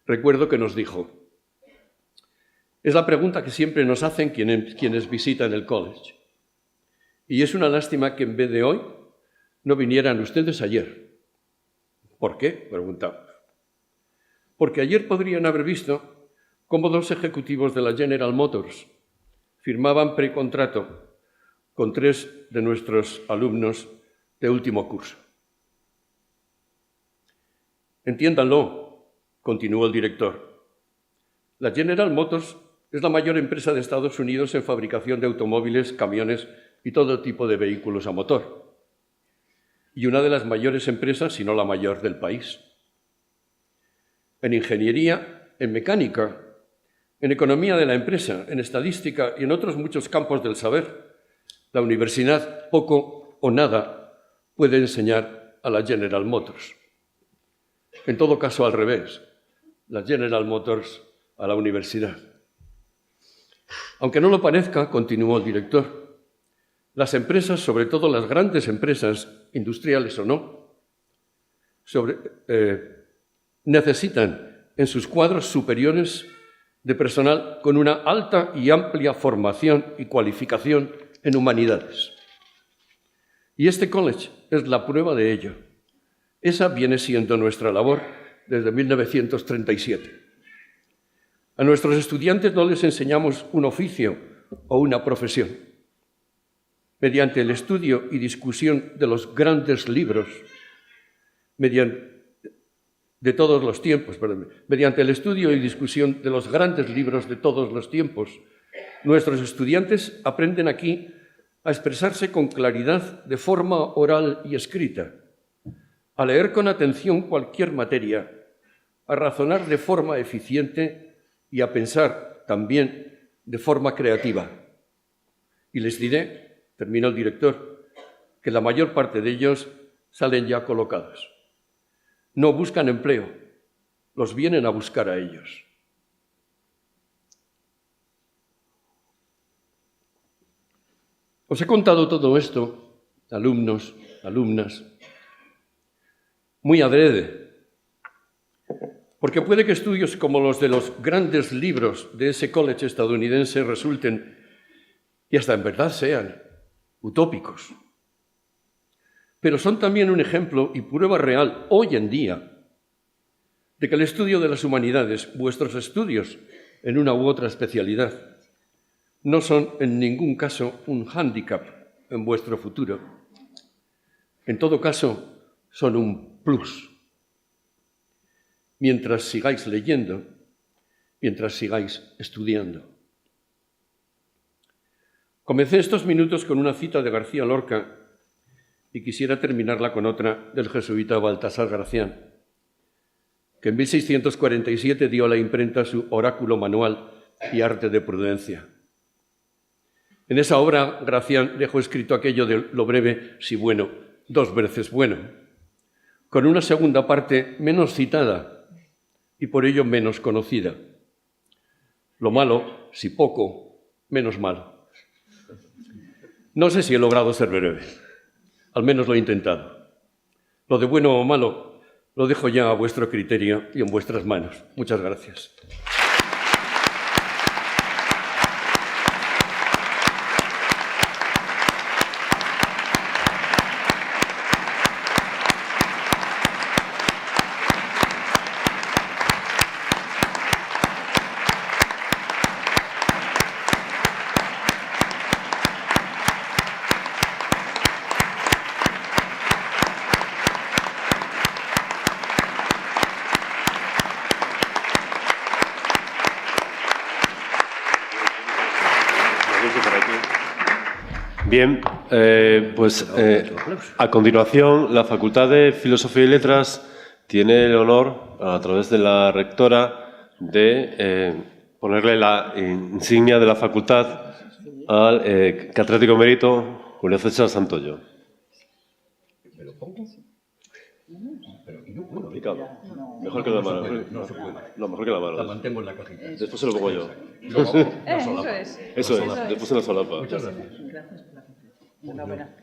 Recuerdo que nos dijo: es la pregunta que siempre nos hacen quienes visitan el college. Y es una lástima que en vez de hoy no vinieran ustedes ayer. ¿Por qué?, preguntamos. Porque ayer podrían haber visto cómo 2 ejecutivos de la General Motors firmaban precontrato con 3 de nuestros alumnos de último curso. Entiéndanlo, continuó el director. La General Motors Es la mayor empresa de Estados Unidos en fabricación de automóviles, camiones y todo tipo de vehículos a motor. Y una de las mayores empresas, si no la mayor, del país. En ingeniería, en mecánica, en economía de la empresa, en estadística y en otros muchos campos del saber, la universidad poco o nada puede enseñar a la General Motors. En todo caso, al revés, la General Motors a la universidad. Aunque no lo parezca, continuó el director, las empresas, sobre todo las grandes empresas, industriales o no, necesitan en sus cuadros superiores de personal con una alta y amplia formación y cualificación en humanidades. Y este college es la prueba de ello. Esa viene siendo nuestra labor desde 1937. A nuestros estudiantes no les enseñamos un oficio o una profesión. Mediante el estudio y discusión de los grandes libros, de todos los tiempos, mediante el estudio y discusión de los grandes libros de todos los tiempos, nuestros estudiantes aprenden aquí a expresarse con claridad de forma oral y escrita, a leer con atención cualquier materia, a razonar de forma eficiente y a pensar también de forma creativa. Y les diré, terminó el director, que la mayor parte de ellos salen ya colocados. No buscan empleo, los vienen a buscar a ellos. Os he contado todo esto, alumnos, alumnas, muy adrede, porque puede que estudios como los de los grandes libros de ese college estadounidense resulten, y hasta en verdad sean, utópicos. Pero son también un ejemplo y prueba real, hoy en día, de que el estudio de las humanidades, vuestros estudios en una u otra especialidad, no son en ningún caso un hándicap en vuestro futuro. En todo caso, son un plus. Mientras sigáis leyendo, mientras sigáis estudiando. Comencé estos minutos con una cita de García Lorca y quisiera terminarla con otra del jesuita Baltasar Gracián, que en 1647 dio a la imprenta su Oráculo Manual y Arte de Prudencia. En esa obra, Gracián dejó escrito aquello de lo breve, si bueno, 2 veces bueno, con una segunda parte menos citada y por ello menos conocida. Lo malo, si poco, menos malo. No sé si he logrado ser breve, al menos lo he intentado. Lo de bueno o malo lo dejo ya a vuestro criterio y en vuestras manos. Muchas gracias. Bien, a continuación, la Facultad de Filosofía y Letras tiene el honor, a través de la rectora, de ponerle la insignia de la facultad al catedrático emérito Julio César Santoyo. ¿Me lo pongo? Mejor que la mano. No se puede. No, mejor que la mano. La mantengo en la cajita. Después se lo pongo yo. Eso es. Eso es, después en la solapa. Muchas gracias. Gracias por la atención. Enhorabuena.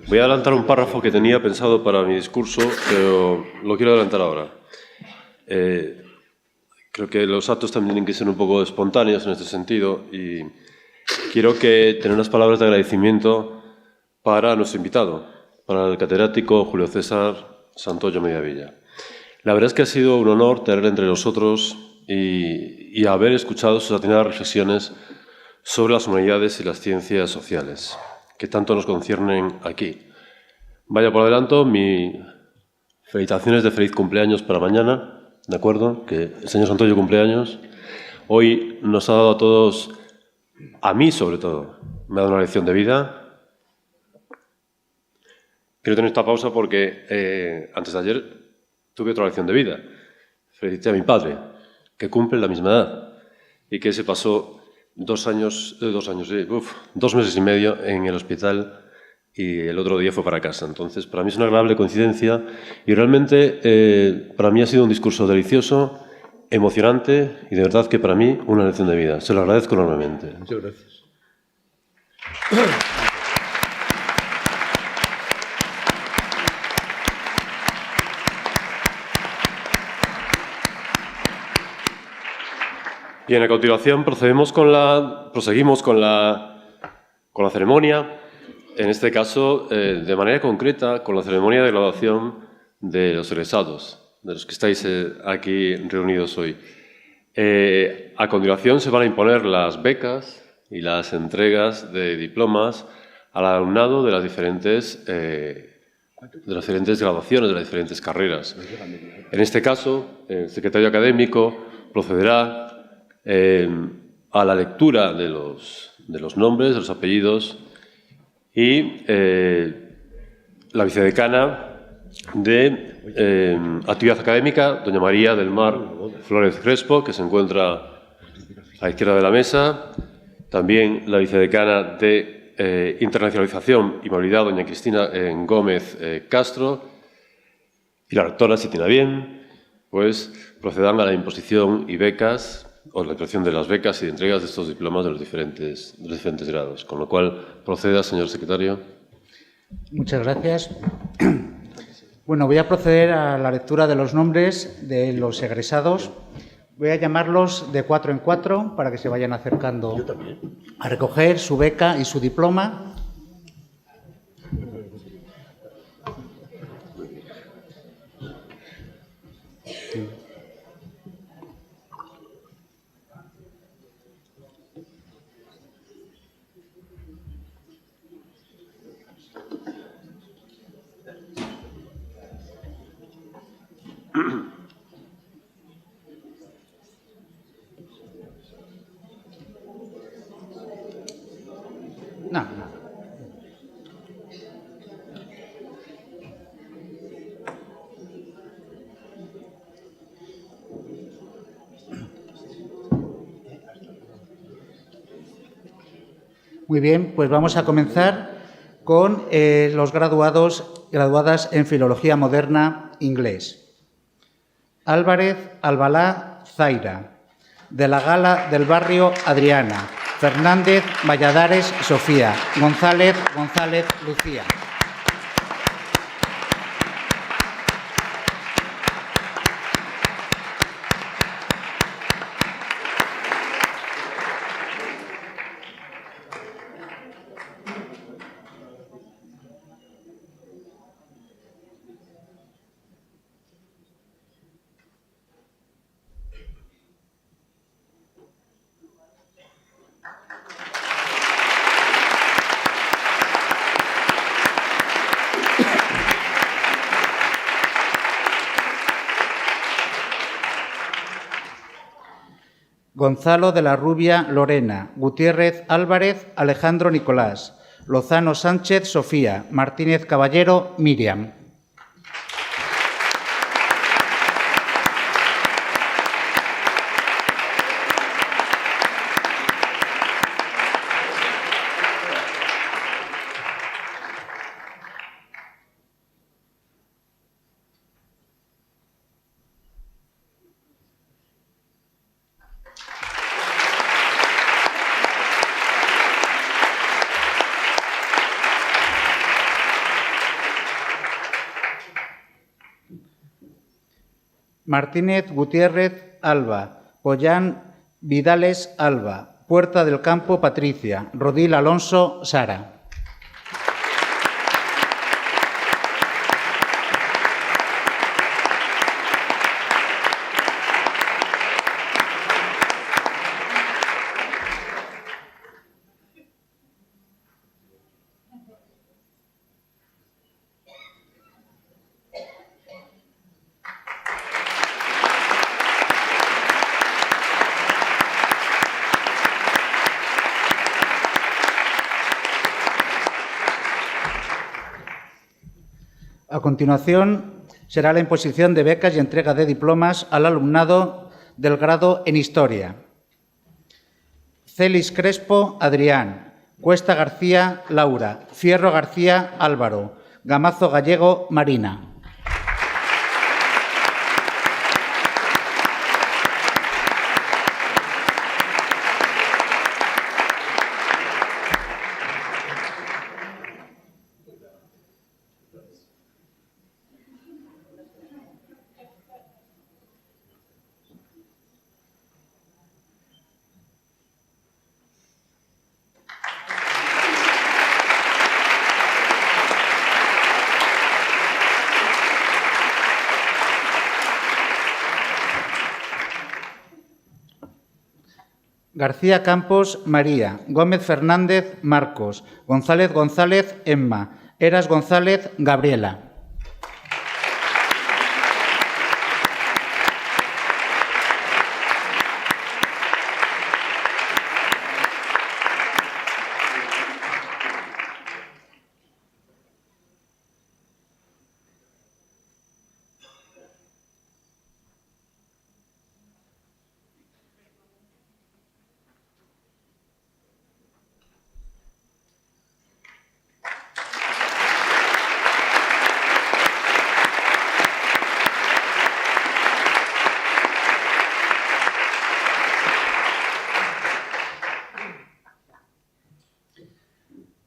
Voy a adelantar un párrafo que tenía pensado para mi discurso, pero lo quiero adelantar ahora. Creo que los actos también tienen que ser un poco espontáneos en este sentido y quiero tener unas palabras de agradecimiento para nuestro invitado, para el catedrático Julio César Santoyo Mediavilla. La verdad es que ha sido un honor tenerle entre nosotros y haber escuchado sus atinadas reflexiones sobre las humanidades y las ciencias sociales. que tanto nos conciernen aquí. Vaya por adelanto, mis felicitaciones de feliz cumpleaños para mañana, ¿de acuerdo? Que el señor Santoyo cumpleaños. Hoy nos ha dado a todos, a mí sobre todo, me ha dado una lección de vida. Quiero tener esta pausa porque antes de ayer tuve otra lección de vida. Felicité a mi padre, que cumple la misma edad y que se pasó 2 meses y medio en el hospital y el otro día fue para casa. Entonces, para mí es una agradable coincidencia y realmente para mí ha sido un discurso delicioso, emocionante y de verdad que para mí una lección de vida. Se lo agradezco enormemente. Muchas gracias. Bien, a continuación proseguimos con la ceremonia, en este caso de manera concreta con la ceremonia de graduación de los egresados, de los que estáis aquí reunidos hoy. A continuación se van a imponer las becas y las entregas de diplomas al alumnado de las diferentes graduaciones, de las diferentes carreras. En este caso, el secretario académico procederá a la lectura de los nombres, de los apellidos y la vicedecana de Actividad Académica, doña María del Mar Flores Crespo, que se encuentra a la izquierda de la mesa. También la vicedecana de Internacionalización y Movilidad, doña Cristina Gómez Castro. Y la rectora, si tiene bien, pues procedan a la imposición y becas, o la imposición de las becas y de entregas de estos diplomas de los diferentes grados. Con lo cual, proceda, señor secretario. Muchas gracias. Bueno, voy a proceder a la lectura de los nombres de los egresados. Voy a llamarlos de 4 en 4 para que se vayan acercando a recoger su beca y su diploma. No. Muy bien, pues vamos a comenzar con los graduadas en Filología Moderna Inglés. Álvarez Albalá Zaira, de la Gala del Barrio Adriana. Fernández Valladares Sofía, González Lucía. Gonzalo de la Rubia Lorena, Gutiérrez Álvarez Alejandro Nicolás, Lozano Sánchez Sofía, Martínez Caballero Miriam. Martínez Gutiérrez Alba, Pollán Vidales Alba, Puerta del Campo Patricia, Rodil Alonso Sara. A continuación, será la imposición de becas y entrega de diplomas al alumnado del grado en Historia. Celis Crespo, Adrián. Cuesta García, Laura. Fierro García, Álvaro. Gamazo Gallego, Marina. García Campos, María. Gómez Fernández, Marcos. González González, Emma. Eras González, Gabriela.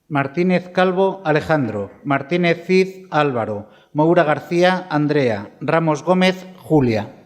Martínez Calvo, Alejandro. Martínez Cid, Álvaro. Moura García, Andrea. Ramos Gómez, Julia.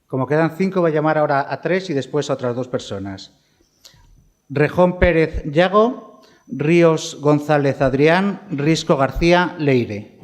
Como quedan 5, voy a llamar ahora a 3 y después a otras 2 personas. Rejón Pérez Yago, Ríos González Adrián, Risco García Leire.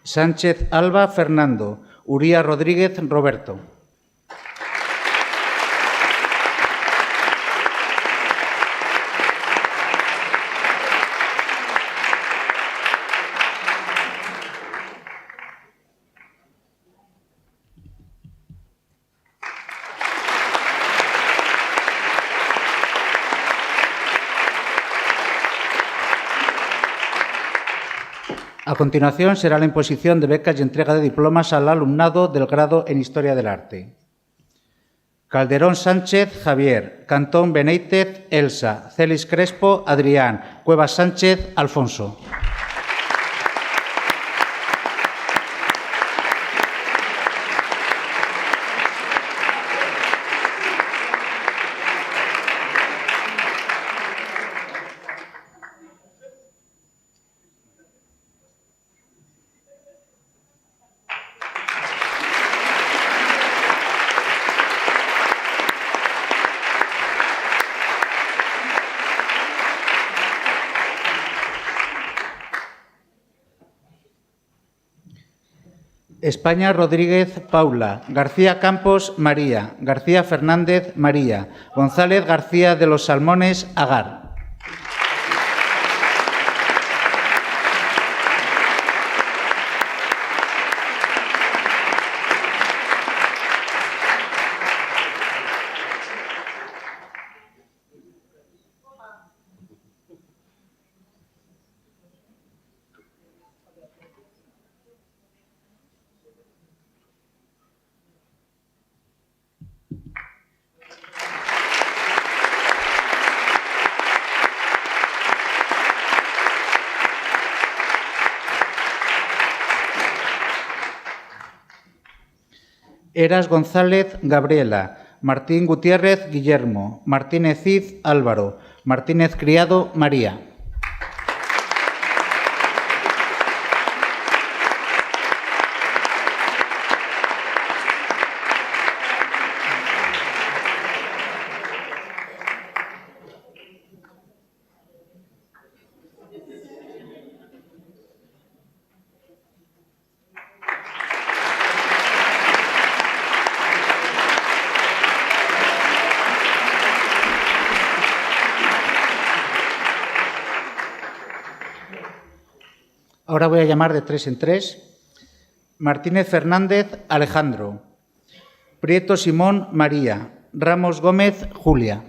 Sánchez Alba Fernando, Uría Rodríguez Roberto. A continuación será la imposición de becas y entrega de diplomas al alumnado del grado en Historia del Arte. Calderón Sánchez Javier, Cantón Benítez Elsa, Celis Crespo Adrián, Cuevas Sánchez Alfonso. España Rodríguez Paula, García Campos María, García Fernández María, González García de los Salmones Agar. Eras González Gabriela, Martín Gutiérrez Guillermo, Martínez Cid Álvaro, Martínez Criado María. Ahora voy a llamar de 3 en 3. Martínez Fernández Alejandro, Prieto Simón María, Ramos Gómez Julia.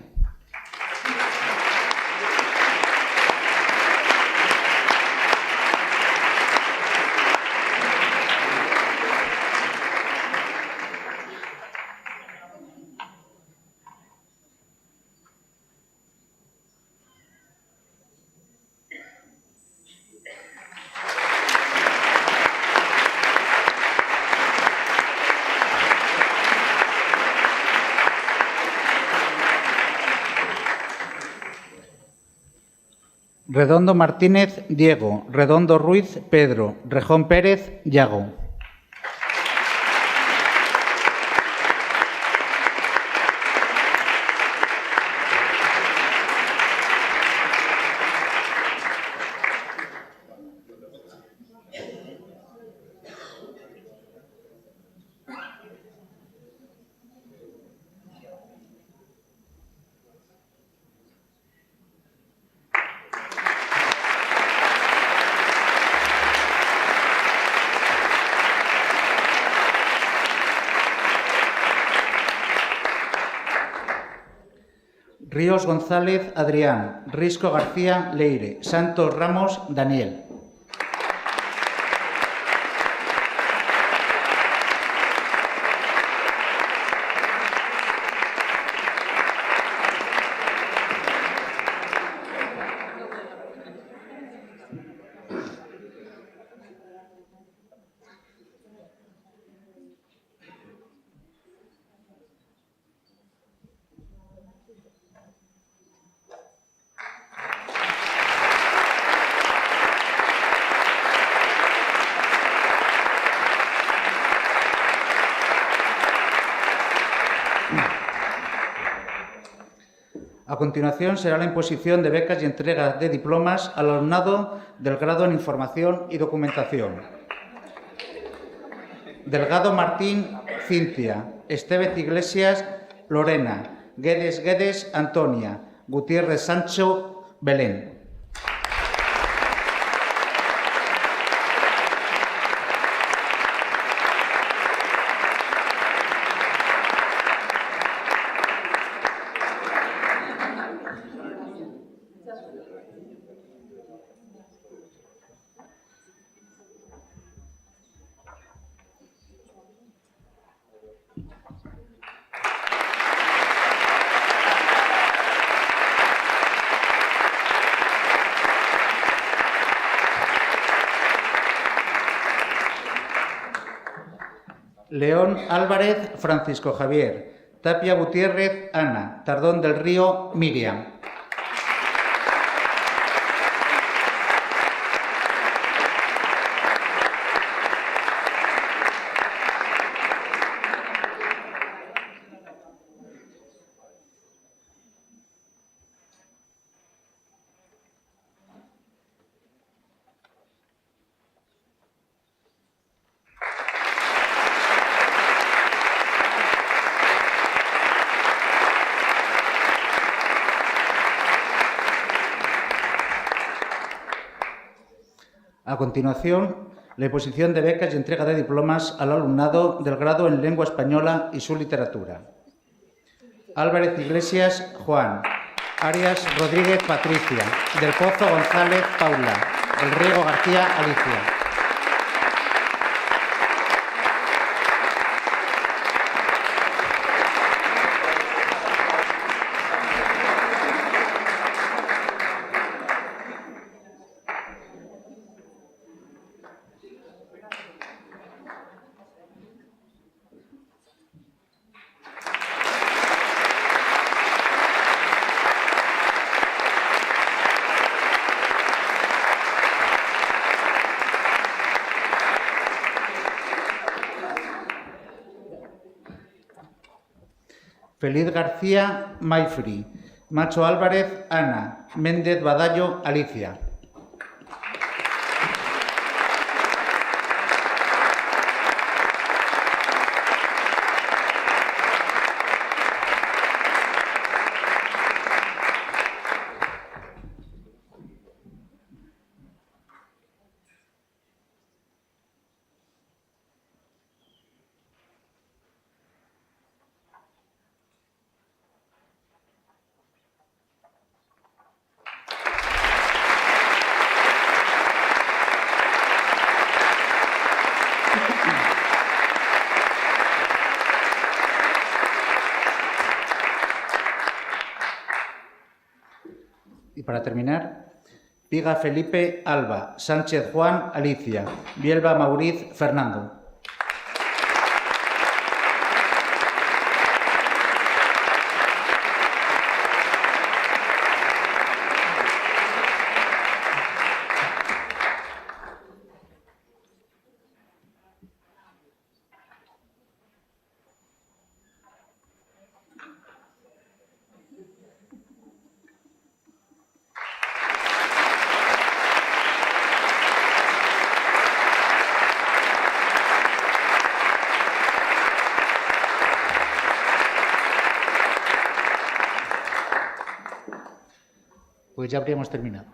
Redondo Martínez Diego, Redondo Ruiz Pedro, Rejón Pérez Yago. Ríos González Adrián, Risco García Leire, Santos Ramos Daniel. A continuación será la imposición de becas y entrega de diplomas al alumnado del grado en Información y Documentación. Delgado Martín Cintia, Estevez Iglesias Lorena, Guedes Antonia, Gutiérrez Sancho Belén. León Álvarez Francisco Javier, Tapia Gutiérrez Ana, Tardón del Río Miriam. A continuación, la imposición de becas y entrega de diplomas al alumnado del grado en Lengua Española y su literatura. Álvarez Iglesias Juan, Arias Rodríguez Patricia, Del Pozo González Paula, Del Riego García Alicia. Feliz García, Mayfri. Macho Álvarez, Ana. Méndez Badallo, Alicia. Y para terminar, Piga Felipe Alba, Sánchez Juan Alicia, Bielba Mauriz Fernando. Pues ya habríamos terminado.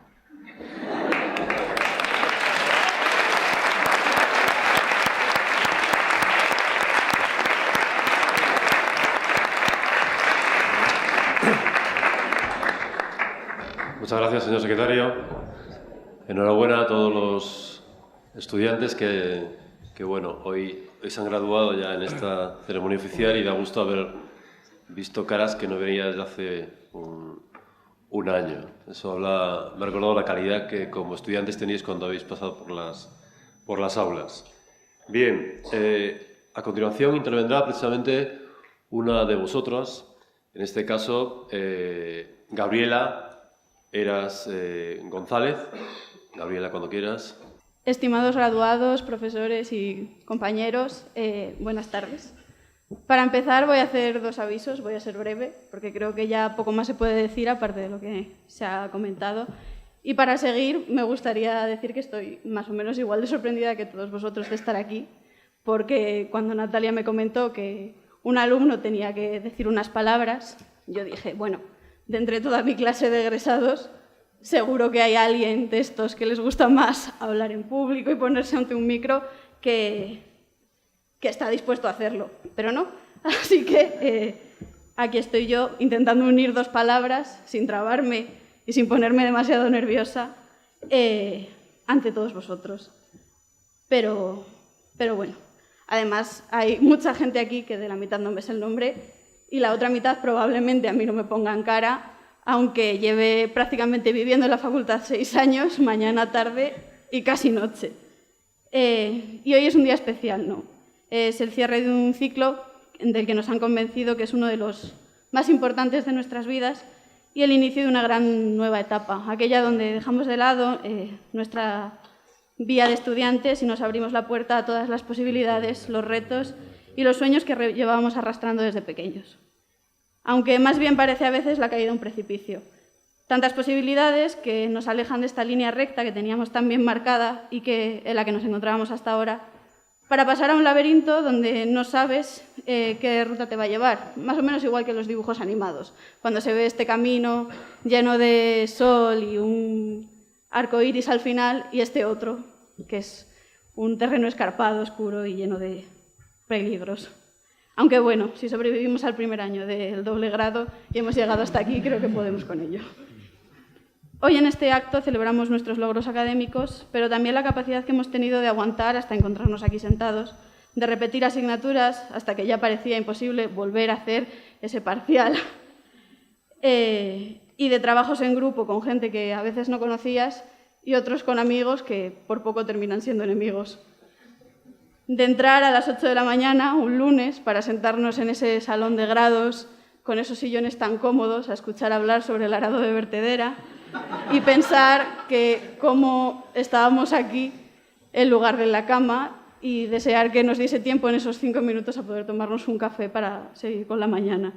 Muchas gracias, señor secretario. Enhorabuena a todos los estudiantes que bueno, hoy se han graduado ya en esta ceremonia oficial y da gusto haber visto caras que no veía desde hace un año. Eso me ha recordado la calidad que como estudiantes tenéis cuando habéis pasado por las aulas. Bien, a continuación intervendrá precisamente una de vosotras, en este caso Gabriela Eras González. Gabriela, cuando quieras. Estimados graduados, profesores y compañeros, buenas tardes. Para empezar voy a hacer dos avisos, voy a ser breve, porque creo que ya poco más se puede decir aparte de lo que se ha comentado. Y para seguir, me gustaría decir que estoy más o menos igual de sorprendida que todos vosotros de estar aquí, porque cuando Natalia me comentó que un alumno tenía que decir unas palabras, yo dije, bueno, de entre toda mi clase de egresados, seguro que hay alguien de estos que les gusta más hablar en público y ponerse ante un micro que está dispuesto a hacerlo, pero no. Así que aquí estoy yo intentando unir dos palabras sin trabarme y sin ponerme demasiado nerviosa ante todos vosotros. Pero bueno, además hay mucha gente aquí que de la mitad no me sé el nombre y la otra mitad probablemente a mí no me pongan cara, aunque lleve prácticamente viviendo en la facultad 6 años, mañana, tarde y casi noche. Y hoy es un día especial, ¿no? Es el cierre de un ciclo del que nos han convencido que es uno de los más importantes de nuestras vidas y el inicio de una gran nueva etapa, aquella donde dejamos de lado nuestra vía de estudiantes y nos abrimos la puerta a todas las posibilidades, los retos y los sueños que llevábamos arrastrando desde pequeños. Aunque más bien parece a veces la caída de un precipicio. Tantas posibilidades que nos alejan de esta línea recta que teníamos tan bien marcada y en la que nos encontrábamos hasta ahora, para pasar a un laberinto donde no sabes qué ruta te va a llevar, más o menos igual que los dibujos animados, cuando se ve este camino lleno de sol y un arco iris al final y este otro, que es un terreno escarpado, oscuro y lleno de peligros. Aunque bueno, si sobrevivimos al primer año del doble grado y hemos llegado hasta aquí, creo que podemos con ello. Hoy en este acto celebramos nuestros logros académicos, pero también la capacidad que hemos tenido de aguantar hasta encontrarnos aquí sentados, de repetir asignaturas hasta que ya parecía imposible volver a hacer ese parcial, y de trabajos en grupo con gente que a veces no conocías y otros con amigos que por poco terminan siendo enemigos. De entrar a las 8 de la mañana, un lunes, para sentarnos en ese salón de grados, con esos sillones tan cómodos, a escuchar hablar sobre el arado de vertedera y pensar que cómo estábamos aquí en lugar de en la cama y desear que nos diese tiempo en esos 5 minutos a poder tomarnos un café para seguir con la mañana.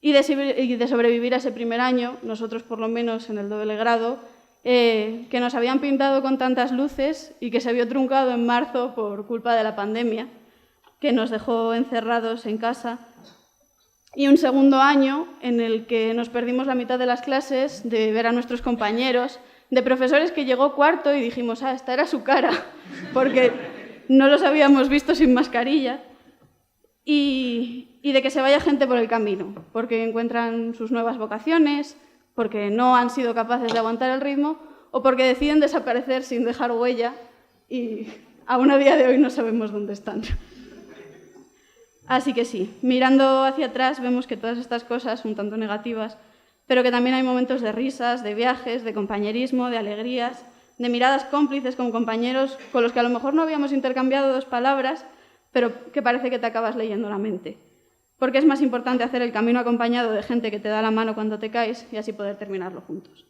y de sobrevivir a ese primer año, nosotros por lo menos en el doble grado, que nos habían pintado con tantas luces y que se vio truncado en marzo por culpa de la pandemia, que nos dejó encerrados en casa. Y un segundo año en el que nos perdimos la mitad de las clases, de ver a nuestros compañeros, de profesores que llegó cuarto y dijimos, esta era su cara, porque no los habíamos visto sin mascarilla, y de que se vaya gente por el camino, porque encuentran sus nuevas vocaciones, porque no han sido capaces de aguantar el ritmo o porque deciden desaparecer sin dejar huella y aún a día de hoy no sabemos dónde están. Así que sí, mirando hacia atrás vemos que todas estas cosas son un tanto negativas, pero que también hay momentos de risas, de viajes, de compañerismo, de alegrías, de miradas cómplices con compañeros con los que a lo mejor no habíamos intercambiado 2 palabras, pero que parece que te acabas leyendo la mente. Porque es más importante hacer el camino acompañado de gente que te da la mano cuando te caes y así poder terminarlo juntos.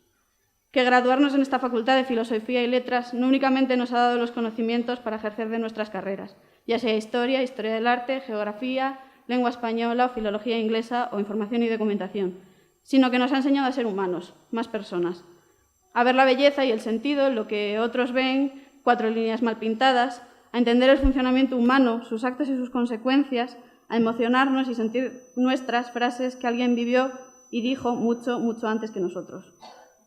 Que graduarnos en esta Facultad de Filosofía y Letras no únicamente nos ha dado los conocimientos para ejercer de nuestras carreras, ya sea historia, historia del arte, geografía, lengua española o filología inglesa o información y documentación, sino que nos ha enseñado a ser humanos, más personas, a ver la belleza y el sentido en lo que otros ven 4 líneas mal pintadas, a entender el funcionamiento humano, sus actos y sus consecuencias, a emocionarnos y sentir nuestras frases que alguien vivió y dijo mucho, mucho antes que nosotros.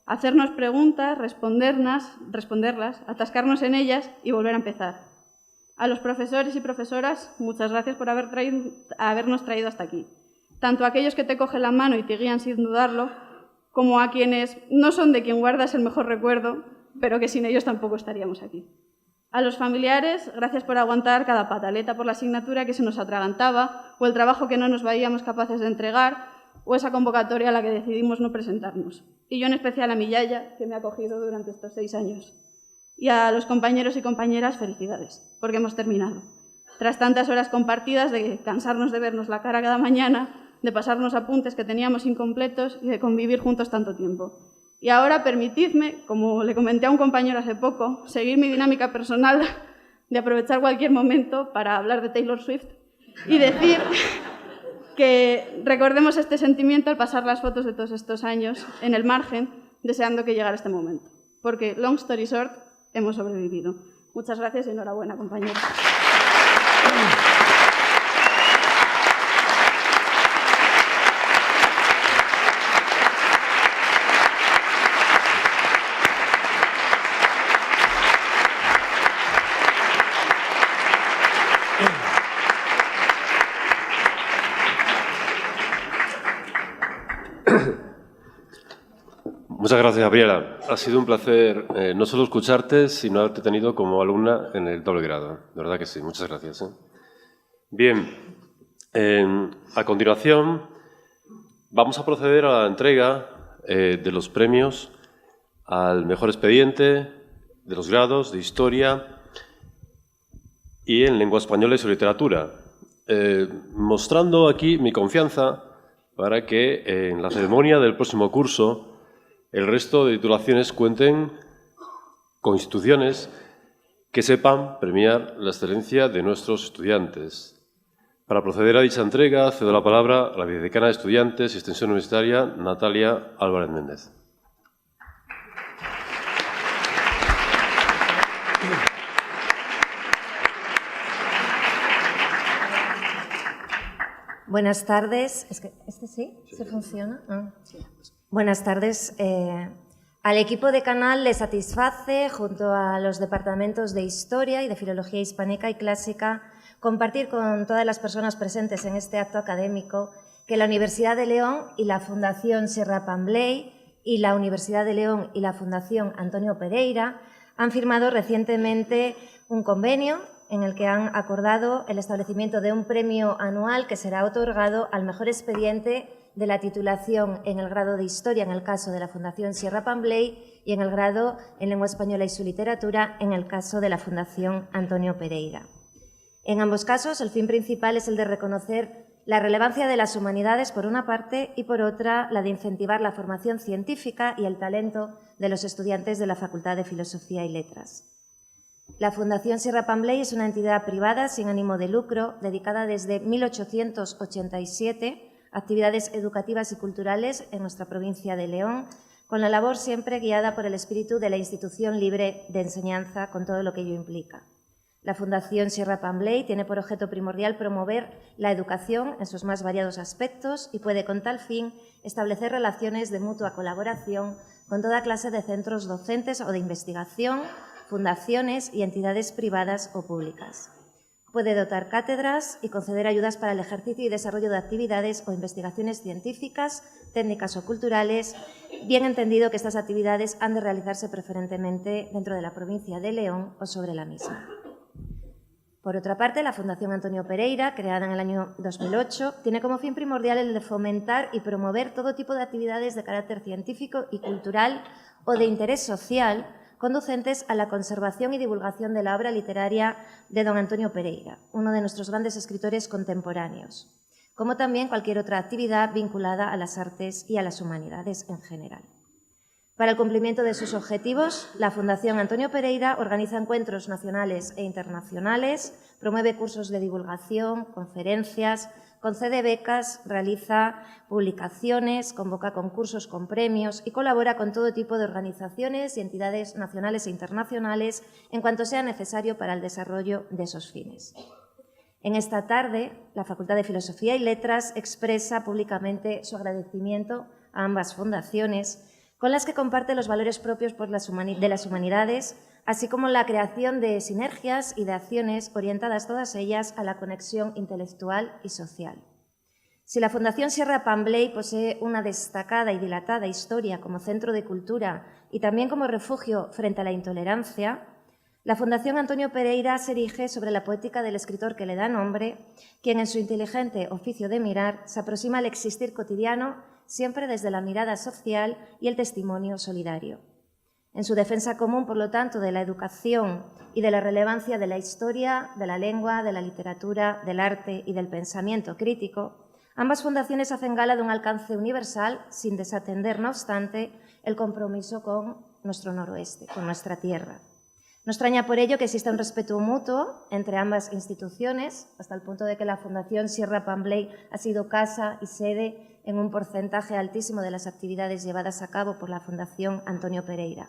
Hacernos preguntas, responderlas, atascarnos en ellas y volver a empezar. A los profesores y profesoras, muchas gracias por habernos traído hasta aquí. Tanto a aquellos que te cogen la mano y te guían sin dudarlo, como a quienes no son de quien guardas el mejor recuerdo, pero que sin ellos tampoco estaríamos aquí. A los familiares, gracias por aguantar cada pataleta por la asignatura que se nos atragantaba, o el trabajo que no nos veíamos capaces de entregar, o esa convocatoria a la que decidimos no presentarnos. Y yo en especial a mi yaya, que me ha acogido durante estos 6 años. Y a los compañeros y compañeras, felicidades, porque hemos terminado. Tras tantas horas compartidas de cansarnos de vernos la cara cada mañana, de pasarnos apuntes que teníamos incompletos y de convivir juntos tanto tiempo. Y ahora permitidme, como le comenté a un compañero hace poco, seguir mi dinámica personal de aprovechar cualquier momento para hablar de Taylor Swift y decir que recordemos este sentimiento al pasar las fotos de todos estos años en el margen, deseando que llegara este momento. Porque, long story short, hemos sobrevivido. Muchas gracias y enhorabuena, compañeros. Muchas gracias, Gabriela. Ha sido un placer no solo escucharte, sino haberte tenido como alumna en el doble grado. De verdad que sí. Muchas gracias. Bien, a continuación vamos a proceder a la entrega de los premios al mejor expediente de los grados de Historia y en Lengua Española y su Literatura, mostrando aquí mi confianza para que en la ceremonia del próximo curso el resto de titulaciones cuenten con instituciones que sepan premiar la excelencia de nuestros estudiantes. Para proceder a dicha entrega, cedo la palabra a la vicedecana de Estudiantes y Extensión Universitaria, Natalia Álvarez Méndez. Buenas tardes. ¿Es que este sí? ¿Se funciona? Buenas tardes. Al equipo de Canal le satisface, junto a los departamentos de Historia y de Filología Hispánica y Clásica, compartir con todas las personas presentes en este acto académico que la Universidad de León y la Fundación Sierra Pambley y la Universidad de León y la Fundación Antonio Pereira han firmado recientemente un convenio en el que han acordado el establecimiento de un premio anual que será otorgado al mejor expediente de la titulación en el grado de Historia, en el caso de la Fundación Sierra Pambley, y en el grado en Lengua Española y su Literatura, en el caso de la Fundación Antonio Pereira. En ambos casos, el fin principal es el de reconocer la relevancia de las humanidades, por una parte, y por otra, la de incentivar la formación científica y el talento de los estudiantes de la Facultad de Filosofía y Letras. La Fundación Sierra Pambley es una entidad privada sin ánimo de lucro, dedicada desde 1887 actividades educativas y culturales en nuestra provincia de León, con la labor siempre guiada por el espíritu de la institución libre de enseñanza, con todo lo que ello implica. La Fundación Sierra Pambley tiene por objeto primordial promover la educación en sus más variados aspectos y puede, con tal fin, establecer relaciones de mutua colaboración con toda clase de centros docentes o de investigación, fundaciones y entidades privadas o públicas. Puede dotar cátedras y conceder ayudas para el ejercicio y desarrollo de actividades o investigaciones científicas, técnicas o culturales, bien entendido que estas actividades han de realizarse preferentemente dentro de la provincia de León o sobre la misma. Por otra parte, la Fundación Antonio Pereira, creada en el año 2008, tiene como fin primordial el de fomentar y promover todo tipo de actividades de carácter científico y cultural o de interés social conducentes a la conservación y divulgación de la obra literaria de don Antonio Pereira, uno de nuestros grandes escritores contemporáneos, como también cualquier otra actividad vinculada a las artes y a las humanidades en general. Para el cumplimiento de sus objetivos, la Fundación Antonio Pereira organiza encuentros nacionales e internacionales, promueve cursos de divulgación, conferencias, concede becas, realiza publicaciones, convoca concursos con premios y colabora con todo tipo de organizaciones y entidades nacionales e internacionales en cuanto sea necesario para el desarrollo de esos fines. En esta tarde, la Facultad de Filosofía y Letras expresa públicamente su agradecimiento a ambas fundaciones, con las que comparte los valores propios de las humanidades, así como la creación de sinergias y de acciones orientadas todas ellas a la conexión intelectual y social. Si la Fundación Sierra Pambley posee una destacada y dilatada historia como centro de cultura y también como refugio frente a la intolerancia, la Fundación Antonio Pereira se erige sobre la poética del escritor que le da nombre, quien en su inteligente oficio de mirar se aproxima al existir cotidiano siempre desde la mirada social y el testimonio solidario. En su defensa común, por lo tanto, de la educación y de la relevancia de la historia, de la lengua, de la literatura, del arte y del pensamiento crítico, ambas fundaciones hacen gala de un alcance universal, sin desatender, no obstante, el compromiso con nuestro noroeste, con nuestra tierra. No extraña por ello que exista un respeto mutuo entre ambas instituciones, hasta el punto de que la Fundación Sierra Pambley ha sido casa y sede en un porcentaje altísimo de las actividades llevadas a cabo por la Fundación Antonio Pereira.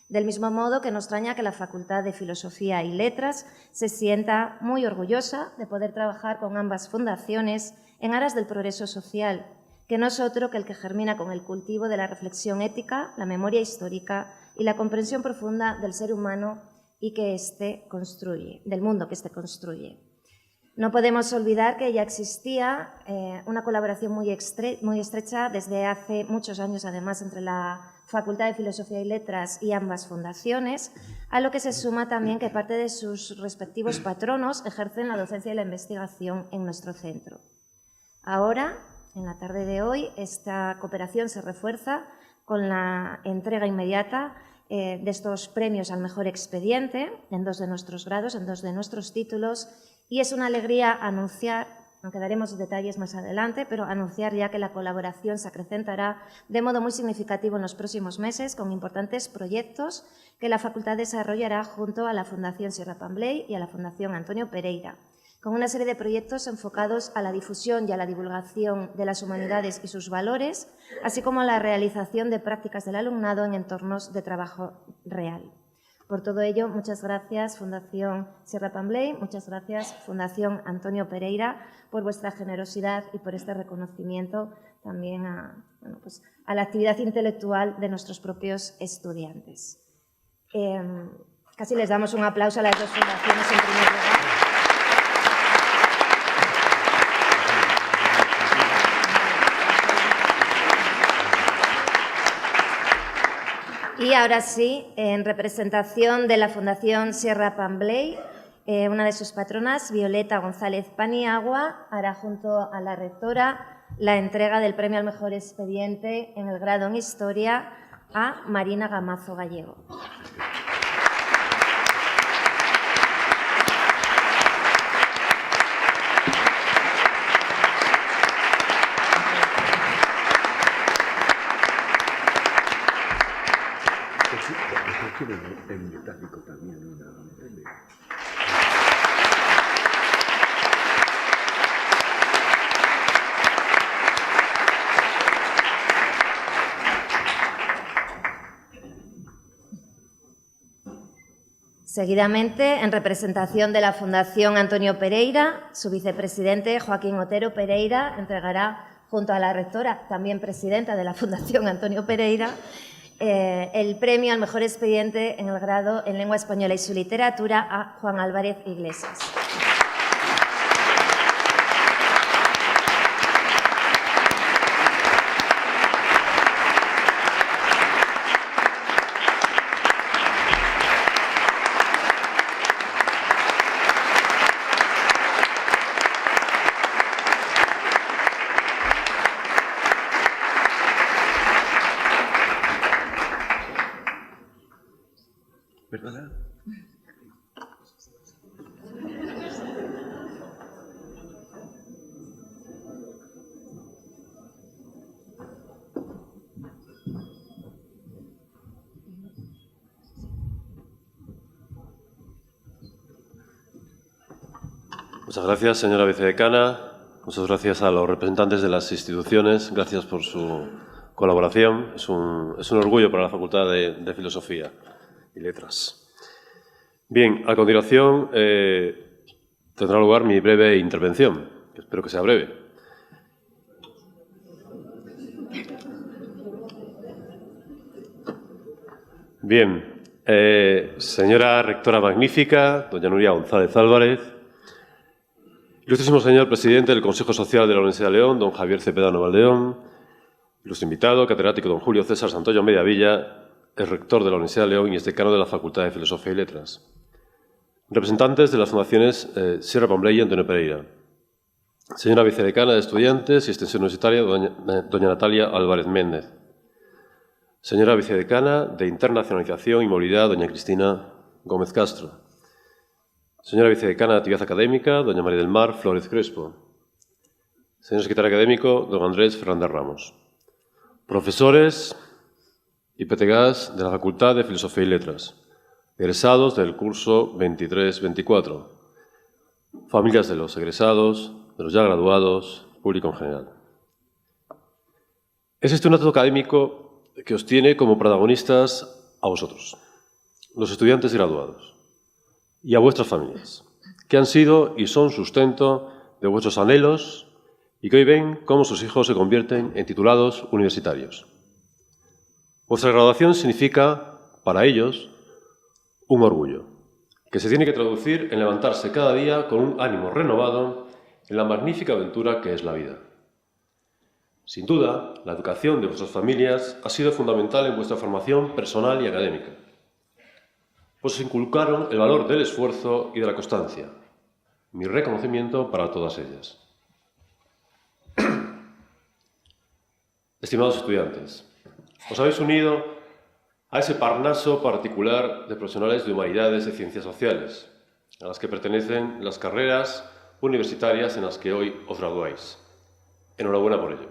Del mismo modo que no extraña que la Facultad de Filosofía y Letras se sienta muy orgullosa de poder trabajar con ambas fundaciones en aras del progreso social, que no es otro que el que germina con el cultivo de la reflexión ética, la memoria histórica y la comprensión profunda del ser humano y que éste construye, del mundo que éste construye. No podemos olvidar que ya existía una colaboración muy estrecha desde hace muchos años, además, entre la Facultad de Filosofía y Letras y ambas fundaciones, a lo que se suma también que parte de sus respectivos patronos ejercen la docencia y la investigación en nuestro centro. Ahora, en la tarde de hoy, esta cooperación se refuerza con la entrega inmediata de estos premios al mejor expediente en 2 de nuestros grados, en 2 de nuestros títulos, y es una alegría anunciar, aunque daremos detalles más adelante, pero anunciar ya que la colaboración se acrecentará de modo muy significativo en los próximos meses con importantes proyectos que la Facultad desarrollará junto a la Fundación Sierra Pambley y a la Fundación Antonio Pereira, con una serie de proyectos enfocados a la difusión y a la divulgación de las humanidades y sus valores, así como a la realización de prácticas del alumnado en entornos de trabajo real. Por todo ello, muchas gracias Fundación Sierra Pambley, muchas gracias Fundación Antonio Pereira por vuestra generosidad y por este reconocimiento también a la actividad intelectual de nuestros propios estudiantes. Casi les damos un aplauso a las dos fundaciones en primer lugar. Y ahora sí, en representación de la Fundación Sierra Pambley, una de sus patronas, Violeta González Paniagua, hará junto a la rectora la entrega del premio al mejor expediente en el grado en Historia a Marina Gamazo Gallego. En metálico también una Seguidamente, en representación de la Fundación Antonio Pereira, su vicepresidente Joaquín Otero Pereira entregará, junto a la rectora, también presidenta de la Fundación Antonio Pereira, el premio al mejor expediente en el grado en Lengua Española y su Literatura a Juan Álvarez Iglesias. ¿Verdad? Muchas gracias, señora vicedecana. Muchas gracias a los representantes de las instituciones. Gracias por su colaboración. Es un orgullo para la Facultad de Filosofía y Letras. Bien, a continuación tendrá lugar mi breve intervención, que espero que sea breve. Bien, señora rectora magnífica, doña Nuria González Álvarez, ilustrísimo señor presidente del Consejo Social de la Universidad de León, don Javier Cepedano Valdeón, ilustre invitado, catedrático don Julio César Santoyo Mediavilla, es rector de la Universidad de León y es decano de la Facultad de Filosofía y Letras. Representantes de las fundaciones Sierra Pambley y Antonio Pereira. Señora vicedecana de Estudiantes y Extensión Universitaria, doña Natalia Álvarez Méndez. Señora vicedecana de Internacionalización y Movilidad, doña Cristina Gómez Castro. Señora vicedecana de Actividad Académica, doña María del Mar Flórez Crespo. Señor secretario académico, don Andrés Fernández Ramos. Profesores y PTGAs de la Facultad de Filosofía y Letras, egresados del curso 23-24, familias de los egresados, de los ya graduados, público en general. Es un acto académico que os tiene como protagonistas a vosotros, los estudiantes graduados, y a vuestras familias, que han sido y son sustento de vuestros anhelos y que hoy ven cómo sus hijos se convierten en titulados universitarios. Vuestra graduación significa, para ellos, un orgullo, que se tiene que traducir en levantarse cada día con un ánimo renovado en la magnífica aventura que es la vida. Sin duda, la educación de vuestras familias ha sido fundamental en vuestra formación personal y académica, pues os inculcaron el valor del esfuerzo y de la constancia. Mi reconocimiento para todas ellas. Estimados estudiantes, os habéis unido a ese parnaso particular de profesionales de humanidades y ciencias sociales, a las que pertenecen las carreras universitarias en las que hoy os graduáis. Enhorabuena por ello.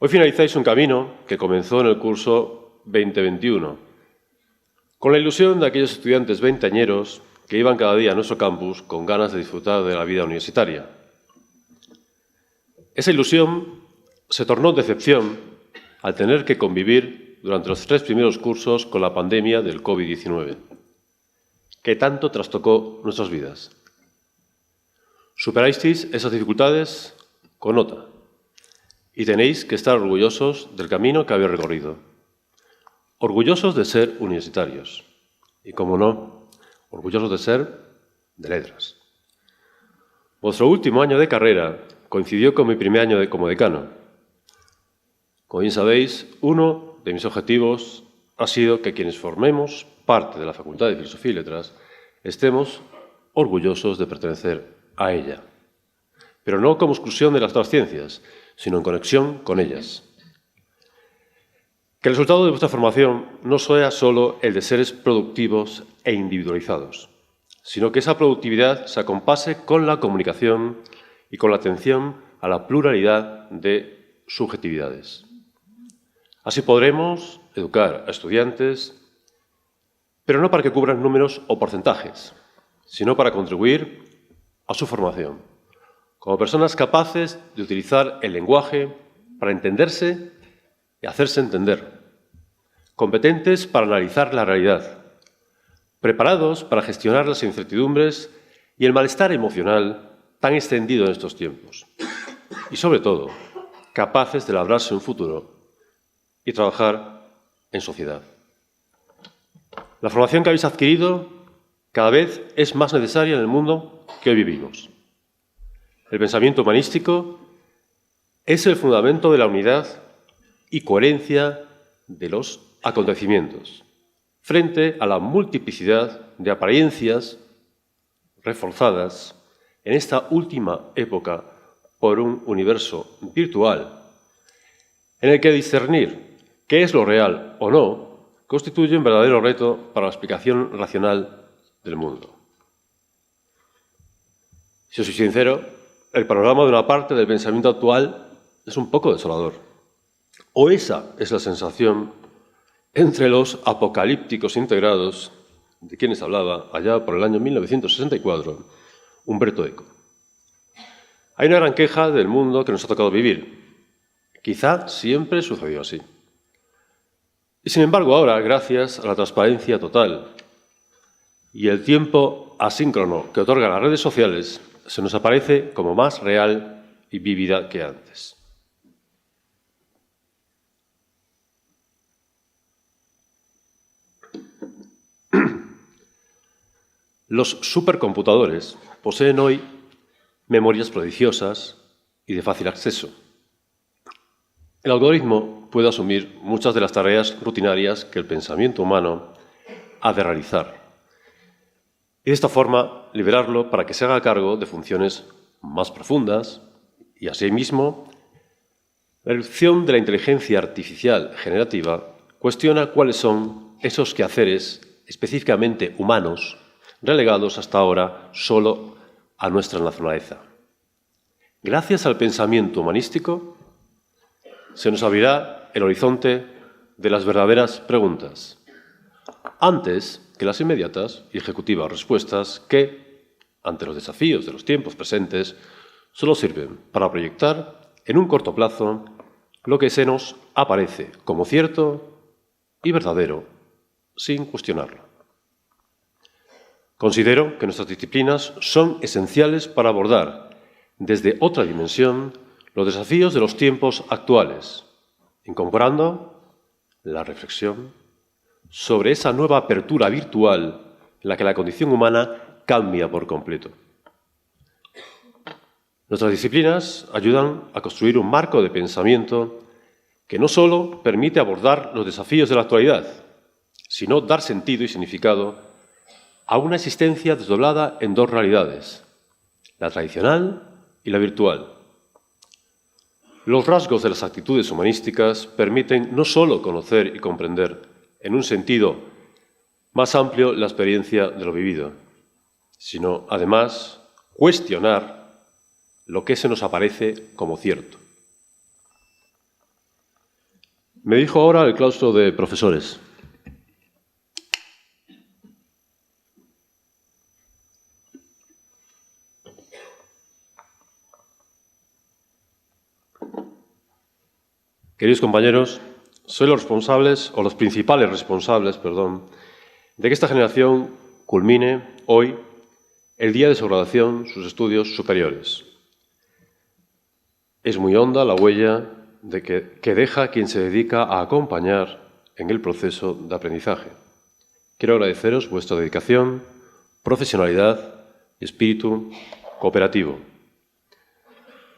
Hoy finalizáis un camino que comenzó en el curso 2021, con la ilusión de aquellos estudiantes veinteañeros que iban cada día a nuestro campus con ganas de disfrutar de la vida universitaria. Esa ilusión se tornó en decepción al tener que convivir durante los 3 primeros cursos con la pandemia del COVID-19, que tanto trastocó nuestras vidas. Superasteis esas dificultades con nota y tenéis que estar orgullosos del camino que habéis recorrido, orgullosos de ser universitarios y, como no, orgullosos de ser de letras. Vuestro último año de carrera coincidió con mi primer año como decano. Como bien sabéis, uno de mis objetivos ha sido que quienes formemos parte de la Facultad de Filosofía y Letras estemos orgullosos de pertenecer a ella, pero no como exclusión de las otras ciencias, sino en conexión con ellas. Que el resultado de vuestra formación no sea solo el de seres productivos e individualizados, sino que esa productividad se acompase con la comunicación y con la atención a la pluralidad de subjetividades. Así podremos educar a estudiantes, pero no para que cubran números o porcentajes, sino para contribuir a su formación, como personas capaces de utilizar el lenguaje para entenderse y hacerse entender, competentes para analizar la realidad, preparados para gestionar las incertidumbres y el malestar emocional tan extendido en estos tiempos. Y, sobre todo, capaces de labrarse un futuro y trabajar en sociedad. La formación que habéis adquirido cada vez es más necesaria en el mundo que hoy vivimos. El pensamiento humanístico es el fundamento de la unidad y coherencia de los acontecimientos, frente a la multiplicidad de apariencias reforzadas en esta última época por un universo virtual, en el que discernir qué es lo real o no constituye un verdadero reto para la explicación racional del mundo. Si os soy sincero, el panorama de una parte del pensamiento actual es un poco desolador. O esa es la sensación entre los apocalípticos integrados de quienes hablaba allá por el año 1964 Humberto Eco. Hay una gran queja del mundo que nos ha tocado vivir. Quizá siempre sucedió así. Y sin embargo ahora, gracias a la transparencia total y el tiempo asíncrono que otorgan las redes sociales, se nos aparece como más real y vívida que antes. Los supercomputadores poseen hoy memorias prodigiosas y de fácil acceso. El algoritmo puede asumir muchas de las tareas rutinarias que el pensamiento humano ha de realizar y de esta forma liberarlo para que se haga cargo de funciones más profundas y, asimismo, la irrupción de la inteligencia artificial generativa cuestiona cuáles son esos quehaceres específicamente humanos relegados hasta ahora solo a nuestra naturaleza. Gracias al pensamiento humanístico, se nos abrirá el horizonte de las verdaderas preguntas, antes que las inmediatas y ejecutivas respuestas que, ante los desafíos de los tiempos presentes, solo sirven para proyectar en un corto plazo lo que se nos aparece como cierto y verdadero, sin cuestionarlo. Considero que nuestras disciplinas son esenciales para abordar desde otra dimensión los desafíos de los tiempos actuales, incorporando la reflexión sobre esa nueva apertura virtual en la que la condición humana cambia por completo. Nuestras disciplinas ayudan a construir un marco de pensamiento que no solo permite abordar los desafíos de la actualidad, sino dar sentido y significado a una existencia desdoblada en dos realidades, la tradicional y la virtual. Los rasgos de las actitudes humanísticas permiten no solo conocer y comprender en un sentido más amplio la experiencia de lo vivido, sino además cuestionar lo que se nos aparece como cierto. Me dijo ahora el claustro de profesores: queridos compañeros, soy los responsables, o los principales responsables, de que esta generación culmine hoy, el día de su graduación, sus estudios superiores. Es muy honda la huella que deja quien se dedica a acompañar en el proceso de aprendizaje. Quiero agradeceros vuestra dedicación, profesionalidad y espíritu cooperativo.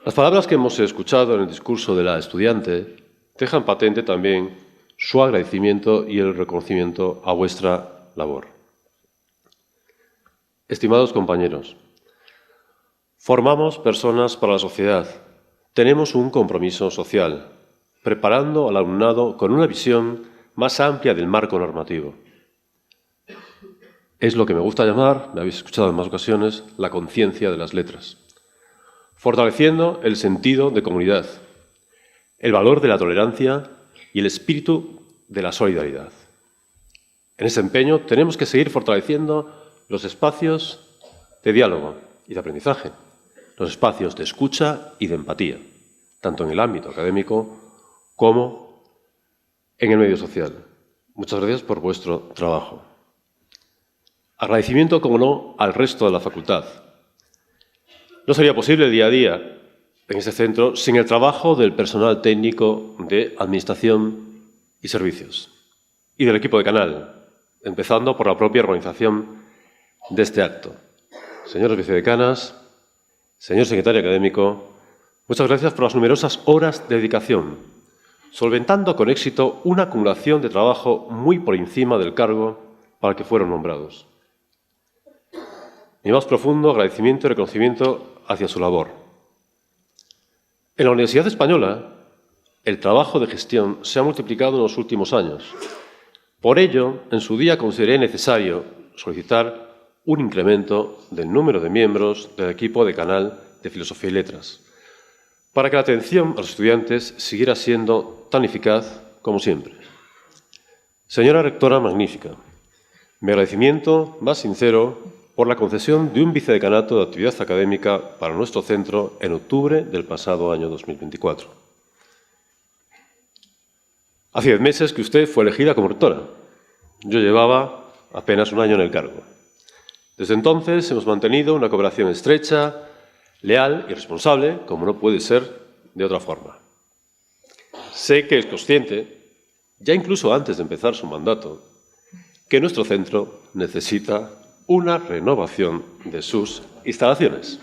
Las palabras que hemos escuchado en el discurso de la estudiante dejan patente también su agradecimiento y el reconocimiento a vuestra labor. Estimados compañeros, formamos personas para la sociedad. Tenemos un compromiso social, preparando al alumnado con una visión más amplia del marco normativo. Es lo que me gusta llamar, me habéis escuchado en más ocasiones, la conciencia de las letras, fortaleciendo el sentido de comunidad, el valor de la tolerancia y el espíritu de la solidaridad. En ese empeño tenemos que seguir fortaleciendo los espacios de diálogo y de aprendizaje, los espacios de escucha y de empatía, tanto en el ámbito académico como en el medio social. Muchas gracias por vuestro trabajo. Agradecimiento, como no, al resto de la facultad. No sería posible el día a día en este centro sin el trabajo del personal técnico de Administración y Servicios y del equipo de Canal, empezando por la propia organización de este acto. Señoras vicedecanas, señor secretario académico, muchas gracias por las numerosas horas de dedicación, solventando con éxito una acumulación de trabajo muy por encima del cargo para el que fueron nombrados. Mi más profundo agradecimiento y reconocimiento hacia su labor. En la Universidad Española, el trabajo de gestión se ha multiplicado en los últimos años. Por ello, en su día consideré necesario solicitar un incremento del número de miembros del equipo de Canal de Filosofía y Letras, para que la atención a los estudiantes siguiera siendo tan eficaz como siempre. Señora rectora magnífica, mi agradecimiento más sincero por la concesión de un vicedecanato de actividad académica para nuestro centro en octubre del pasado año 2024. Hace 10 meses que usted fue elegida como rectora. Yo llevaba apenas un año en el cargo. Desde entonces hemos mantenido una cooperación estrecha, leal y responsable, como no puede ser de otra forma. Sé que es consciente, ya incluso antes de empezar su mandato, que nuestro centro necesita una renovación de sus instalaciones.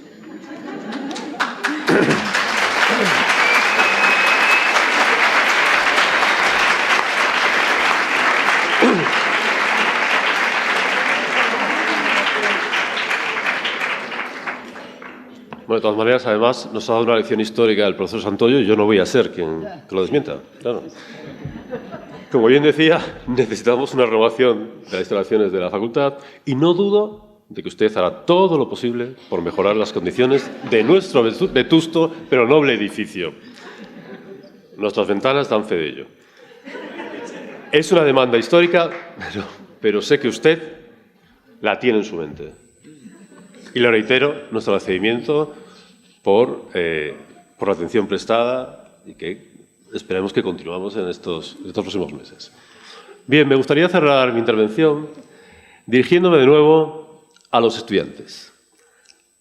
Bueno, de todas maneras, además, nos ha dado una lección histórica el profesor Santoyo y yo no voy a ser quien que lo desmienta. Claro. Como bien decía, necesitamos una renovación de las instalaciones de la facultad y no dudo de que usted hará todo lo posible por mejorar las condiciones de nuestro vetusto pero noble edificio. Nuestras ventanas dan fe de ello. Es una demanda histórica, pero sé que usted la tiene en su mente. Y le reitero nuestro agradecimiento por la atención prestada y que esperemos que continuemos en estos próximos meses. Bien, me gustaría cerrar mi intervención dirigiéndome de nuevo a los estudiantes,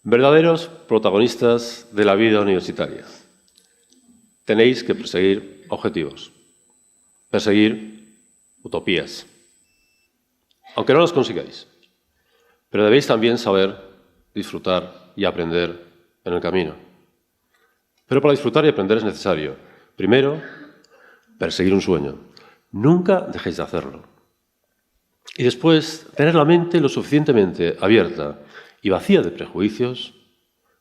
verdaderos protagonistas de la vida universitaria. Tenéis que perseguir objetivos, perseguir utopías, aunque no los consigáis, pero debéis también saber disfrutar y aprender en el camino. Pero para disfrutar y aprender es necesario, primero, perseguir un sueño. Nunca dejéis de hacerlo. Y después, tener la mente lo suficientemente abierta y vacía de prejuicios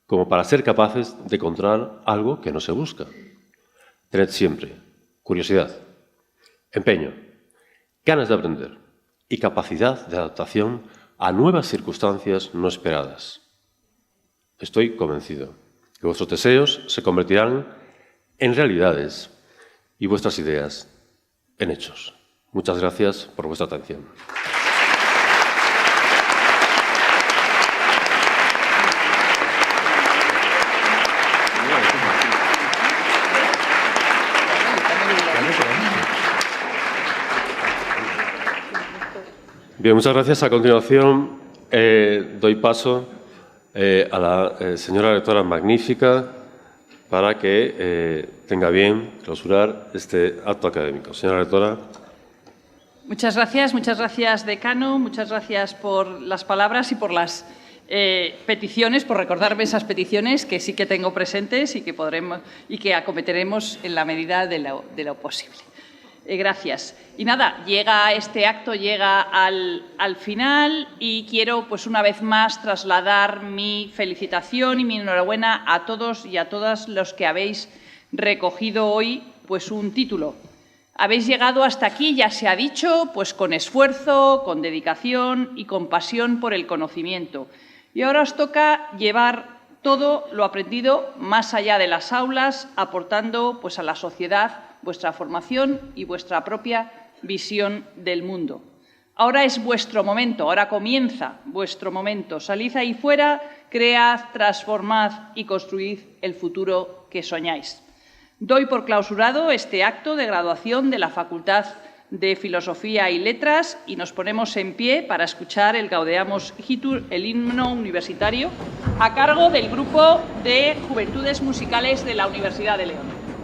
como para ser capaces de encontrar algo que no se busca. Tened siempre curiosidad, empeño, ganas de aprender y capacidad de adaptación a nuevas circunstancias no esperadas. Estoy convencido que vuestros deseos se convertirán en realidades y vuestras ideas en hechos. Muchas gracias por vuestra atención. Bien, muchas gracias. A continuación doy paso a la señora rectora magnífica para que tenga bien clausurar este acto académico. Señora rectora. Muchas gracias, decano, muchas gracias por las palabras y por las peticiones, por recordarme esas peticiones que sí que tengo presentes y que acometeremos en la medida de lo posible. Gracias. Y nada, este acto llega al final y quiero, pues una vez más, trasladar mi felicitación y mi enhorabuena a todos y a todas los que habéis recogido hoy pues un título. Habéis llegado hasta aquí, ya se ha dicho, pues con esfuerzo, con dedicación y con pasión por el conocimiento. Y ahora os toca llevar todo lo aprendido más allá de las aulas, aportando pues a la sociedad vuestra formación y vuestra propia visión del mundo. Ahora es vuestro momento, ahora comienza vuestro momento. Salid ahí fuera, cread, transformad y construid el futuro que soñáis. Doy por clausurado este acto de graduación de la Facultad de Filosofía y Letras, y nos ponemos en pie para escuchar el Gaudeamus Igitur, el himno universitario, a cargo del Grupo de Juventudes Musicales de la Universidad de León.